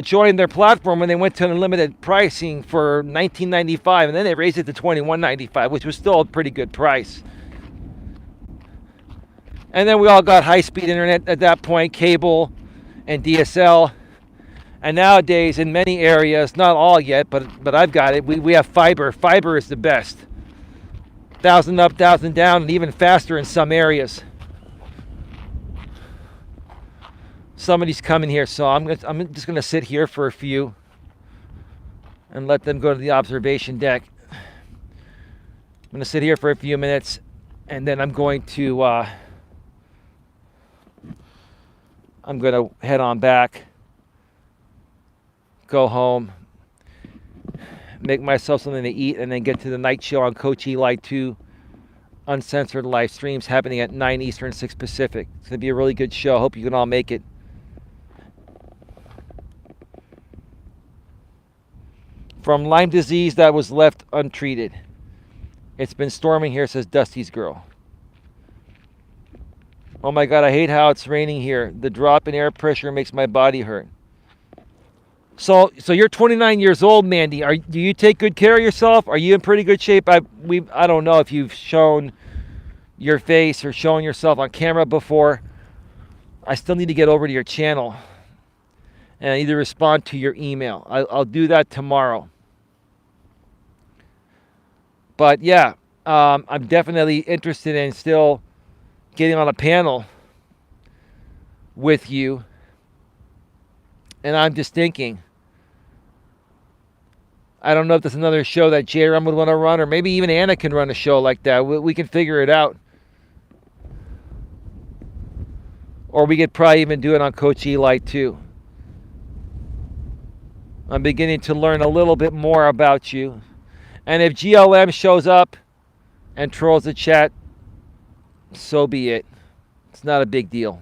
joined their platform when they went to unlimited pricing for $19.95, and then they raised it to $21.95, which was still a pretty good price. And then we all got high-speed internet at that point, cable and DSL. And nowadays, in many areas, not all yet, but I've got it, we have fiber. Fiber is the best. 1,000 up, 1,000 down, and even faster in some areas. Somebody's coming here, so I'm just going to sit here for a few and let them go to the observation deck. I'm going to sit here for a few minutes, and then I'm going to head on back, go home, make myself something to eat, and then get to the night show on Coach Eli 2 uncensored live streams happening at 9 Eastern, 6 Pacific. It's going to be a really good show. Hope you can all make it. From Lyme disease that was left untreated. It's been storming here, says Dusty's girl. Oh my God, I hate how it's raining here. The drop in air pressure makes my body hurt. So you're 29 years old, Mandy. Do you take good care of yourself? Are you in pretty good shape? I don't know if you've shown your face or shown yourself on camera before. I still need to get over to your channel, and I need to respond to your email. I'll do that tomorrow. But yeah, I'm definitely interested in still getting on a panel with you. And I'm just thinking, I don't know if there's another show that J-Ram would want to run, or maybe even Anna can run a show like that. We can figure it out. Or we could probably even do it on Coach Eli too. I'm beginning to learn a little bit more about you. And if GLM shows up and trolls the chat, so be it. It's not a big deal.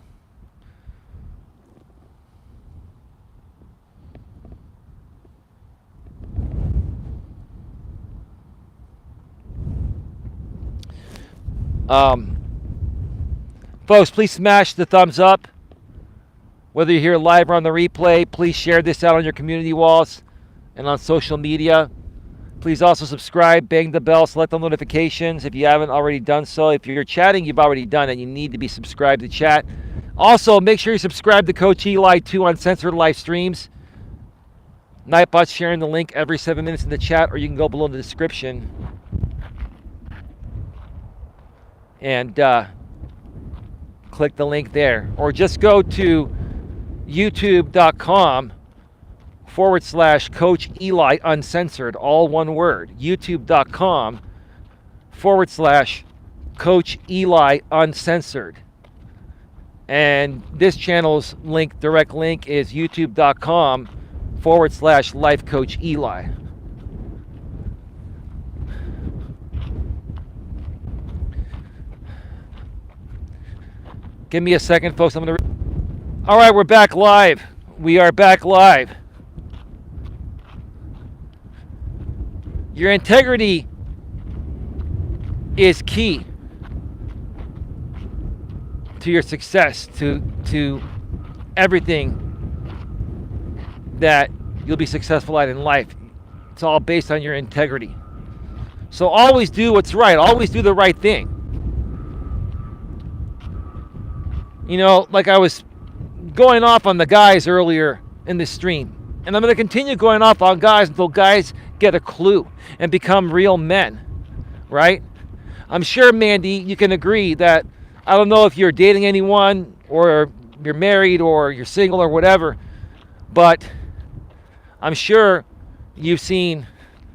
Folks, please smash the thumbs up. Whether you're here live or on the replay, please share this out on your community walls and on social media. Please also subscribe, bang the bell, select the notifications if you haven't already done so. If you're chatting, you've already done it. You need to be subscribed to chat. Also, make sure you subscribe to Coach Eli 2 uncensored live streams. Nightbot's sharing the link every 7 minutes in the chat, or you can go below in the description and click the link there. Or just go to youtube.com/Coach Eli Uncensored, all one word. youtube.com/Coach Eli Uncensored. And this channel's direct link is youtube.com/Life Coach Eli. Give me a second, folks. All right, we're back live. We are back live. Your integrity is key to your success, to everything that you'll be successful at in life. It's all based on your integrity. So always do what's right. Always do the right thing. You know, like I was going off on the guys earlier in this stream. And I'm going to continue going off on guys until guys get a clue and become real men, right? I'm sure, Mandy, you can agree that, I don't know if you're dating anyone or you're married or you're single or whatever, but I'm sure you've seen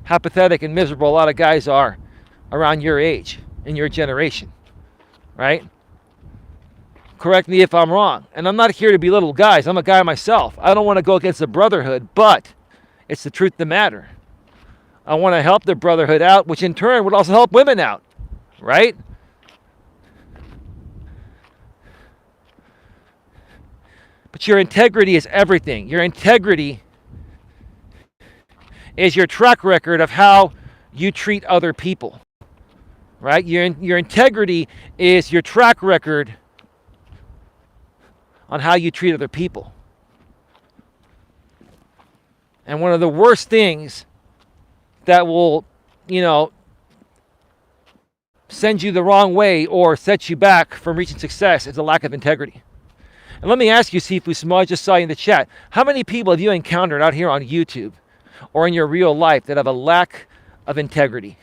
how pathetic and miserable a lot of guys are around your age, in your generation, right? Correct me if I'm wrong. And I'm not here to belittle guys. I'm a guy myself. I don't want to go against the brotherhood, but it's the truth of the matter. I want to help the brotherhood out, which in turn would also help women out, right? But your integrity is everything. Your integrity is your track record of how you treat other people, right? Your integrity is your track record on how you treat other people. And one of the worst things that will, send you the wrong way or set you back from reaching success is a lack of integrity. And let me ask you, Sifu Smo, I just saw you in the chat, how many people have you encountered out here on YouTube or in your real life that have a lack of integrity?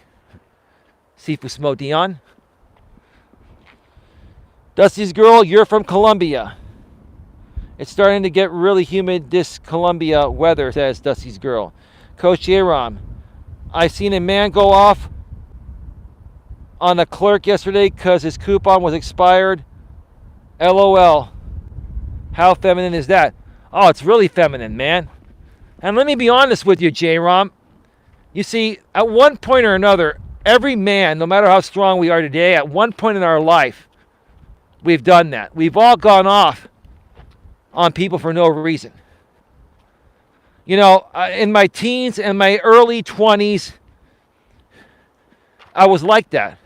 Sifu Smo Dion. Dusty's girl, you're from Colombia. It's starting to get really humid this Colombia weather, says Dusty's girl. Coach Aram, I seen a man go off on a clerk yesterday because his coupon was expired. LOL. How feminine is that? Oh, it's really feminine, man. And let me be honest with you, J-Rom. You see, at one point or another, every man, no matter how strong we are today, at one point in our life, we've done that. We've all gone off on people for no reason. In my teens and my early 20s, I was like that.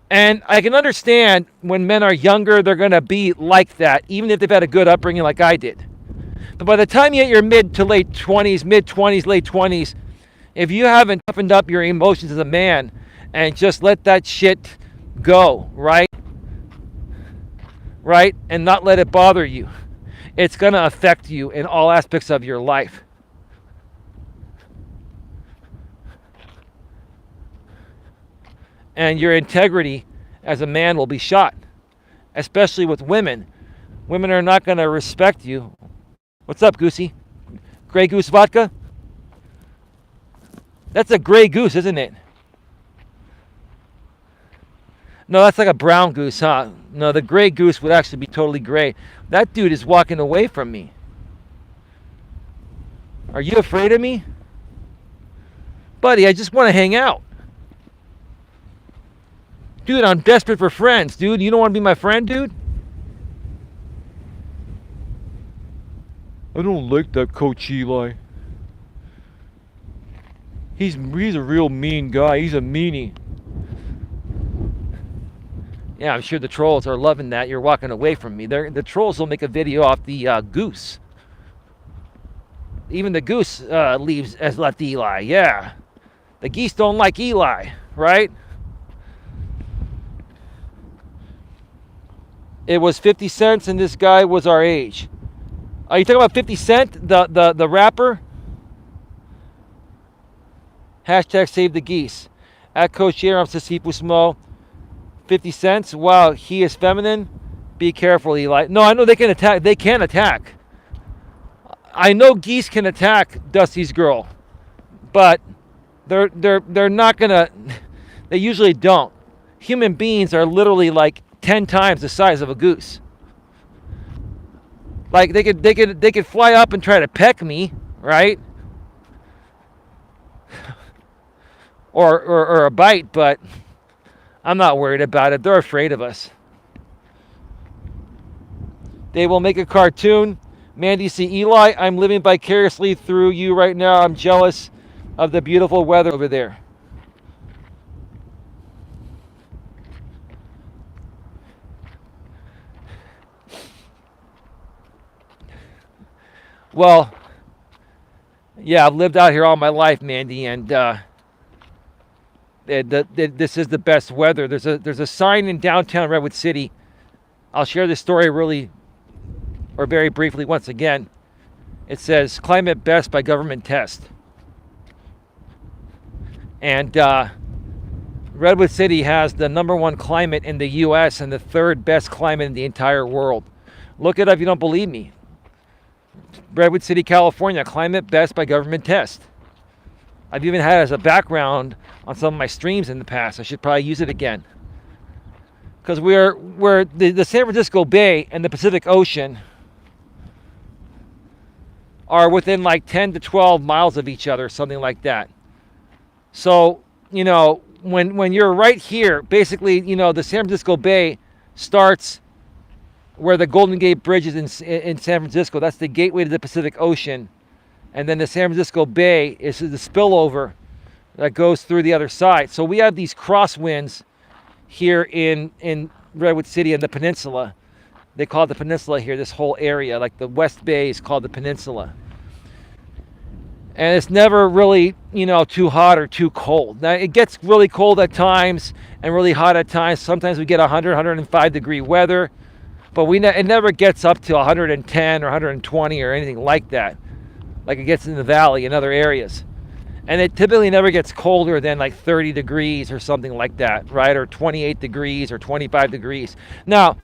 And I can understand when men are younger, they're going to be like that, even if they've had a good upbringing like I did. But by the time you hit your mid 20s, late 20s, if you haven't toughened up your emotions as a man and just let that shit go, right? And not let it bother you, it's going to affect you in all aspects of your life. And your integrity as a man will be shot, especially with women. Women are not going to respect you. What's up, Goosey? Grey Goose vodka? That's a Grey Goose, isn't it? No, that's like a brown goose, huh? No, the Grey Goose would actually be totally gray. That dude is walking away from me. Are you afraid of me? Buddy, I just want to hang out. Dude, I'm desperate for friends, dude. You don't want to be my friend, dude? I don't like that Coach Eli. He's a real mean guy. He's a meanie. Yeah, I'm sure the trolls are loving that. You're walking away from me. The trolls will make a video off the goose. Even the goose has left Eli. Yeah. The geese don't like Eli, right? It was 50 cents and this guy was our age. Are you talking about 50 Cent, the rapper? Hashtag save the geese. At Coach Aram says Sifu Smo. 50 cents? Wow, he is feminine. Be careful, Eli. No, I know they can attack. They can attack. I know geese can attack Dusty's girl, but they're not gonna. They usually don't. Human beings are literally like 10 times the size of a goose. Like they could fly up and try to peck me, right? or a bite, but I'm not worried about it. They're afraid of us. They will make a cartoon. Mandy C. Eli, I'm living vicariously through you right now. I'm jealous of the beautiful weather over there. Well, yeah, I've lived out here all my life, Mandy, and this is the best weather. There's a sign in downtown Redwood City I'll share this story very briefly once again. It says climate best by government test. And Redwood City has the #1 climate in the U.S. and the 3rd best climate in the entire world. Look it up if you don't believe me. Redwood City, California, climate best by government test. I've even had it as a background on some of my streams in the past. I should probably use it again. Because the San Francisco Bay and the Pacific Ocean are within like 10 to 12 miles of each other, something like that. So, when you're right here, basically, the San Francisco Bay starts where the Golden Gate Bridge is in San Francisco. That's the gateway to the Pacific Ocean. And then the San Francisco Bay is the spillover that goes through the other side. So we have these crosswinds here in Redwood City and the peninsula. They call it the peninsula here, this whole area. Like the West Bay is called the peninsula. And it's never really, too hot or too cold. Now, it gets really cold at times and really hot at times. Sometimes we get 100, 105 degree weather. But it never gets up to 110 or 120 or anything like that, like it gets in the valley and other areas. And it typically never gets colder than like 30 degrees or something like that, right? Or 28 degrees or 25 degrees. Now,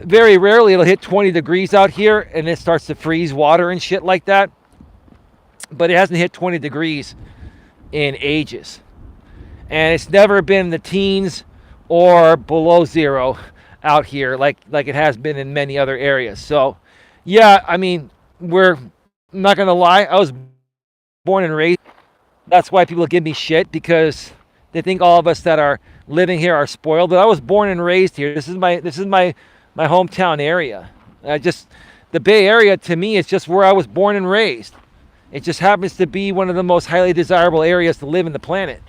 very rarely it'll hit 20 degrees out here and it starts to freeze water and shit like that. But it hasn't hit 20 degrees in ages. And it's never been in the teens or below zero out here like it has been in many other areas. So, yeah, I mean, I'm not going to lie. I was born and raised. That's why people give me shit, because they think all of us that are living here are spoiled. But I was born and raised here. This is my hometown area. The Bay Area to me is just where I was born and raised. It just happens to be one of the most highly desirable areas to live in the planet.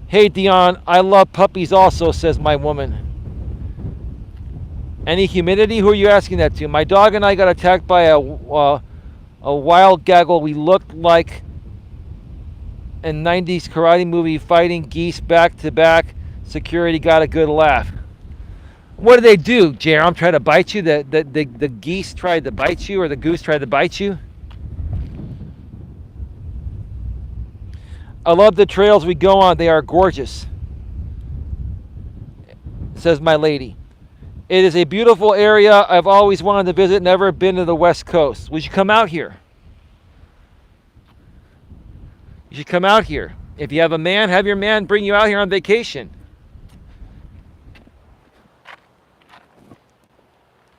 Hey, Dion, I love puppies also, says my woman. Any humidity? Who are you asking that to? My dog and I got attacked by a wild gaggle. We looked like a 90s karate movie fighting geese back to back. Security got a good laugh. What did they do, Jerome? Try to bite you? The geese tried to bite you, or the goose tried to bite you? I love the trails we go on. They are gorgeous, says my lady. It is a beautiful area. I've always wanted to visit. Never been to the West Coast. We should come out here. You should come out here. If you have a man, have your man bring you out here on vacation.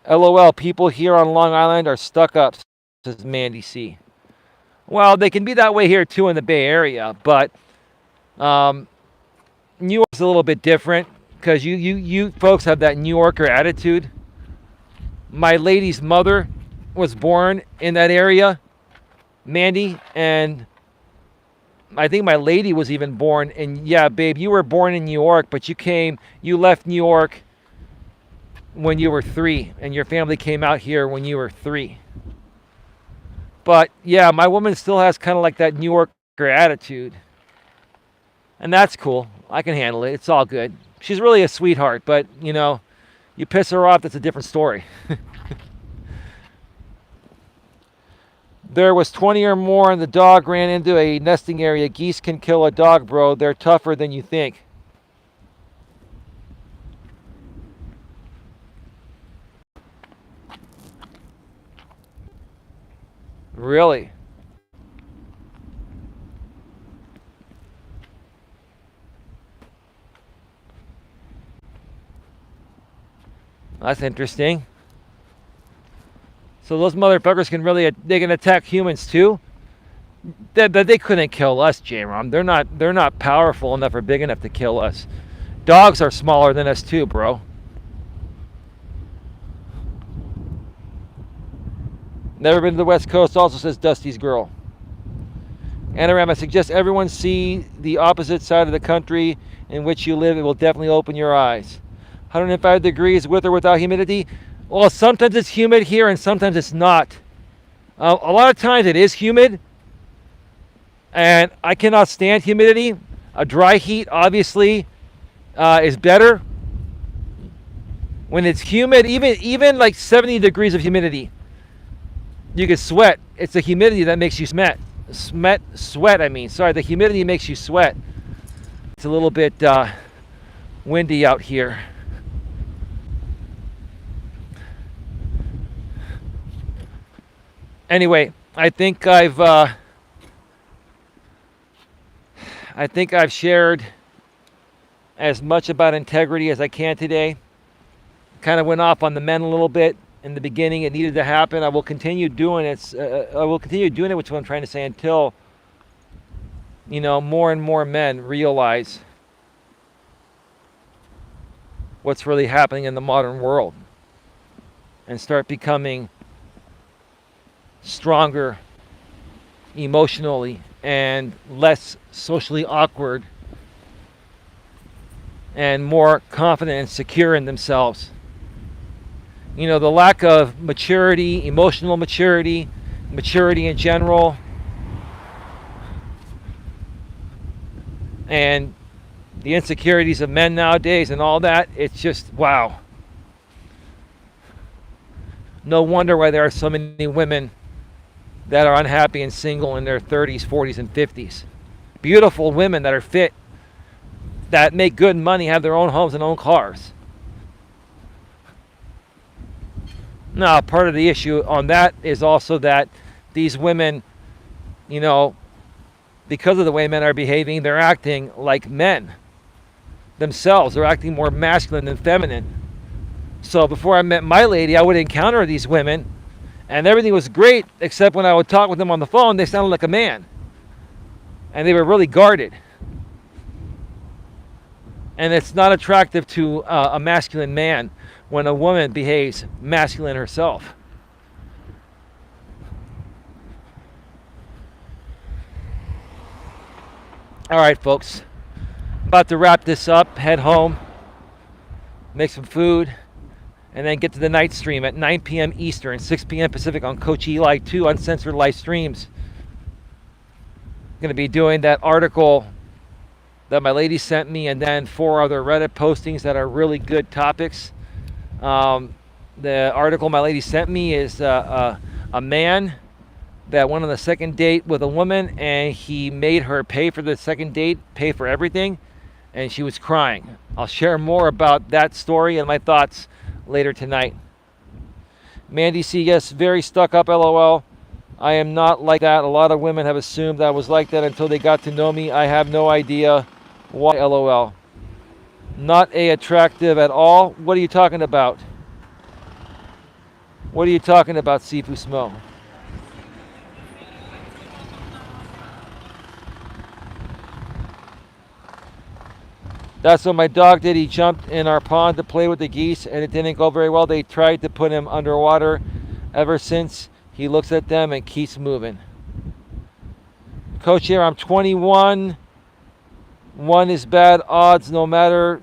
LOL, people here on Long Island are stuck up, says Mandy C. Well, they can be that way here too in the Bay Area, but New York's a little bit different because you folks have that New Yorker attitude. My lady's mother was born in that area, Mandy, and I think my lady was even born in, yeah, babe, you were born in New York, but you left New York when you were 3, and your family came out here when you were 3. But yeah, my woman still has kind of like that New Yorker attitude. And that's cool. I can handle it. It's all good. She's really a sweetheart, but you piss her off, that's a different story. There was 20 or more and the dog ran into a nesting area. Geese can kill a dog, bro. They're tougher than you think. Really? That's interesting. So those motherfuckers they can attack humans too? They couldn't kill us, J-Rom. They're not powerful enough or big enough to kill us. Dogs are smaller than us too, bro. Never been to the West Coast, also says Dusty's girl. Anoram, I suggest everyone see the opposite side of the country in which you live. It will definitely open your eyes. 105 degrees with or without humidity. Well, sometimes it's humid here and sometimes it's not. A lot of times it is humid. And I cannot stand humidity. A dry heat, obviously, is better when it's humid, even like 70 degrees of humidity. You can sweat. It's the humidity that makes you sweat. The humidity makes you sweat. It's a little bit windy out here. Anyway, I think I've shared as much about integrity as I can today. Kind of went off on the men a little bit in the beginning. It needed to happen. I will continue doing it. Which is what I'm trying to say, until more and more men realize what's really happening in the modern world and start becoming stronger emotionally and less socially awkward and more confident and secure in themselves. The lack of maturity, emotional maturity in general, and the insecurities of men nowadays and all that, it's just, wow. No wonder why there are so many women that are unhappy and single in their 30s, 40s, and 50s. Beautiful women that are fit, that make good money, have their own homes and own cars. Now, part of the issue on that is also that these women, because of the way men are behaving, they're acting like men themselves. They're acting more masculine than feminine. So before I met my lady, I would encounter these women, and everything was great, except when I would talk with them on the phone, they sounded like a man. And they were really guarded. And it's not attractive to a masculine man when a woman behaves masculine herself. All right, folks. About to wrap this up, head home, make some food, and then get to the night stream at 9 p.m. Eastern, 6 p.m. Pacific on Coach Eli 2 Uncensored Live Streams. Going to be doing that article that my lady sent me, and then 4 other Reddit postings that are really good topics. The article my lady sent me is a man that went on the second date with a woman, and he made her pay for the second date, pay for everything, and she was crying. I'll share more about that story and my thoughts later tonight. Mandy C, yes, very stuck up, LOL. I am not like that. A lot of women have assumed I was like that until they got to know me. I have no idea why, LOL. Not attractive at all. What are you talking about? What are you talking about, Sifu Smo? That's what my dog did. He jumped in our pond to play with the geese, and it didn't go very well. They tried to put him underwater. Ever since, he looks at them and keeps moving. Coach here, I'm 21. 1 is bad odds no matter...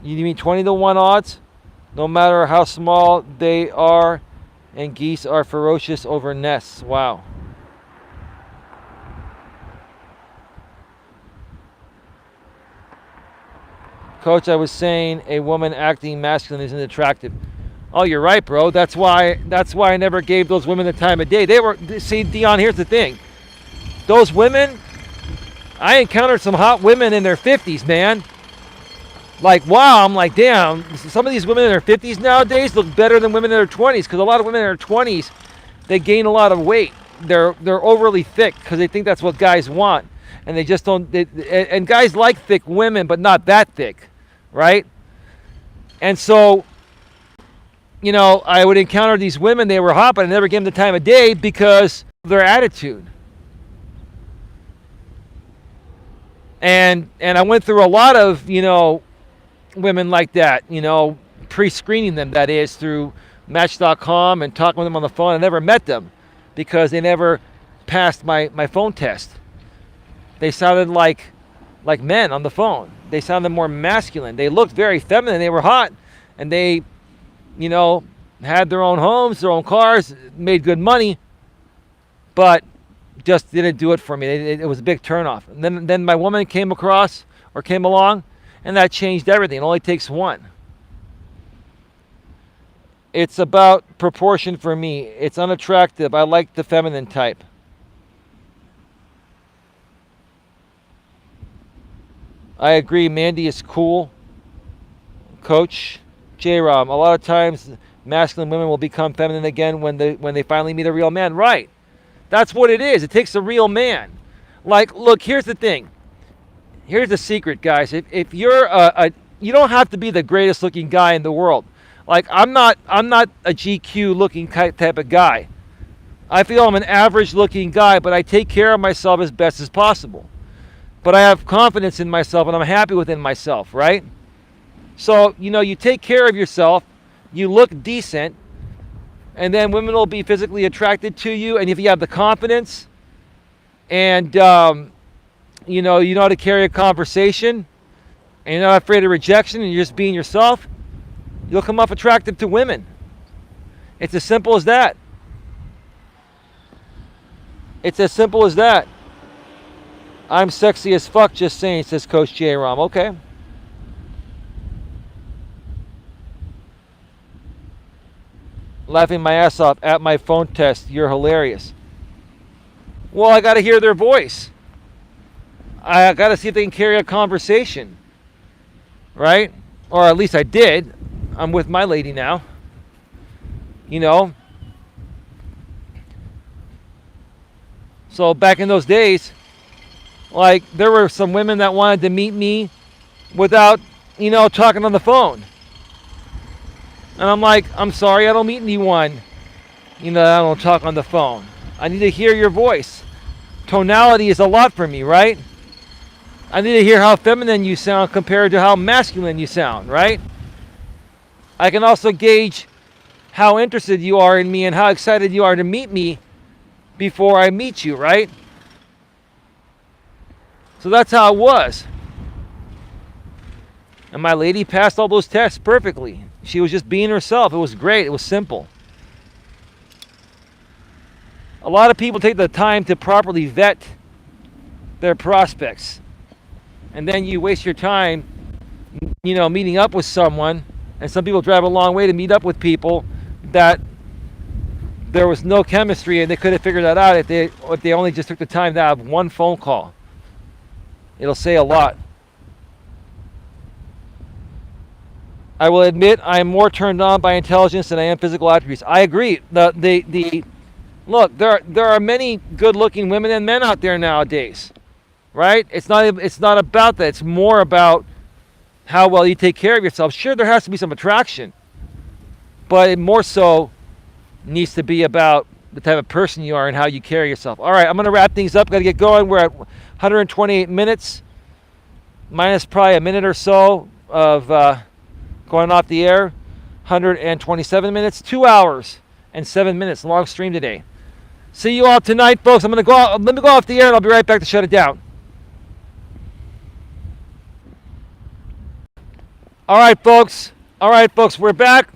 You mean 20 to 1 odds? No matter how small they are, and geese are ferocious over nests. Wow. Coach, I was saying a woman acting masculine isn't attractive. Oh, you're right, bro. That's why I never gave those women the time of day. See, Dion, here's the thing. Those women, I encountered some hot women in their 50s, man. Like, wow, I'm like, damn, some of these women in their 50s nowadays look better than women in their 20s, because a lot of women in their 20s, they gain a lot of weight. They're overly thick because they think that's what guys want. And they just don't, and guys like thick women, but not that thick, right? And so, I would encounter these women, they were hot, but I never gave them the time of day because of their attitude. And I went through a lot of, women like that, pre-screening them, that is, through Match.com and talking with them on the phone. I never met them because they never passed my phone test. They sounded like men on the phone. They sounded more masculine. They looked very feminine. They were hot, and they, had their own homes, their own cars, made good money, but just didn't do it for me. It was a big turnoff. And then my woman came along, And that changed everything. It only takes one. It's about proportion for me. It's unattractive. I like the feminine type. I agree, Mandy is cool. Coach J-Rom, a lot of times masculine women will become feminine again when they finally meet a real man. Right. That's what it is. It takes a real man. Like, look, here's the thing. Here's the secret, guys. If you're you don't have to be the greatest looking guy in the world. Like, I'm not a GQ looking type of guy. I feel I'm an average looking guy, but I take care of myself as best as possible. But I have confidence in myself and I'm happy within myself, right? So, you take care of yourself, you look decent, and then women will be physically attracted to you. And if you have the confidence and, you know how to carry a conversation, and you're not afraid of rejection and you're just being yourself, you'll come off attractive to women. It's as simple as that. It's as simple as that. I'm sexy as fuck, just saying, says Coach J-Rom. Okay. Laughing my ass off at my phone test. You're hilarious. Well, I got to hear their voice. I got to see if they can carry a conversation. Right? Or at least I did. I'm with my lady now. So back in those days, like, there were some women that wanted to meet me without, talking on the phone. And I'm like, I'm sorry, I don't meet anyone, I don't talk on the phone. I need to hear your voice. Tonality is a lot for me, right? I need to hear how feminine you sound compared to how masculine you sound, right? I can also gauge how interested you are in me and how excited you are to meet me before I meet you, right? So that's how it was. And my lady passed all those tests perfectly. She was just being herself. It was great. It was simple. A lot of people take the time to properly vet their prospects. And then you waste your time, meeting up with someone. And some people drive a long way to meet up with people that there was no chemistry, and they could have figured that out if they only just took the time to have one phone call. It'll say a lot. I will admit I am more turned on by intelligence than I am physical attributes. I agree. Look, there are many good-looking women and men out there nowadays, right? It's not about that. It's more about how well you take care of yourself. Sure, there has to be some attraction, but it more so needs to be about the type of person you are and how you carry yourself. All right, I'm going to wrap things up. Got to get going. We're at 128 minutes, minus probably a minute or so of going off the air. 127 minutes, 2 hours and 7 minutes. Long stream today. See you all tonight, folks. Let me go off the air, and I'll be right back to shut it down. All right, folks. We're back.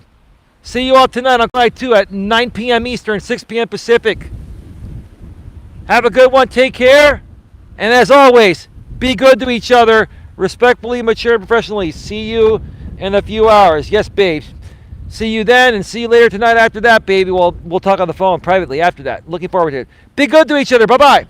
See you all tonight on Night 2 at 9 p.m. Eastern, 6 p.m. Pacific. Have a good one. Take care. And as always, be good to each other. Respectfully, mature, professionally. See you in a few hours. Yes, babes. See you then, and see you later tonight after that, baby. We'll talk on the phone privately after that. Looking forward to it. Be good to each other. Bye-bye.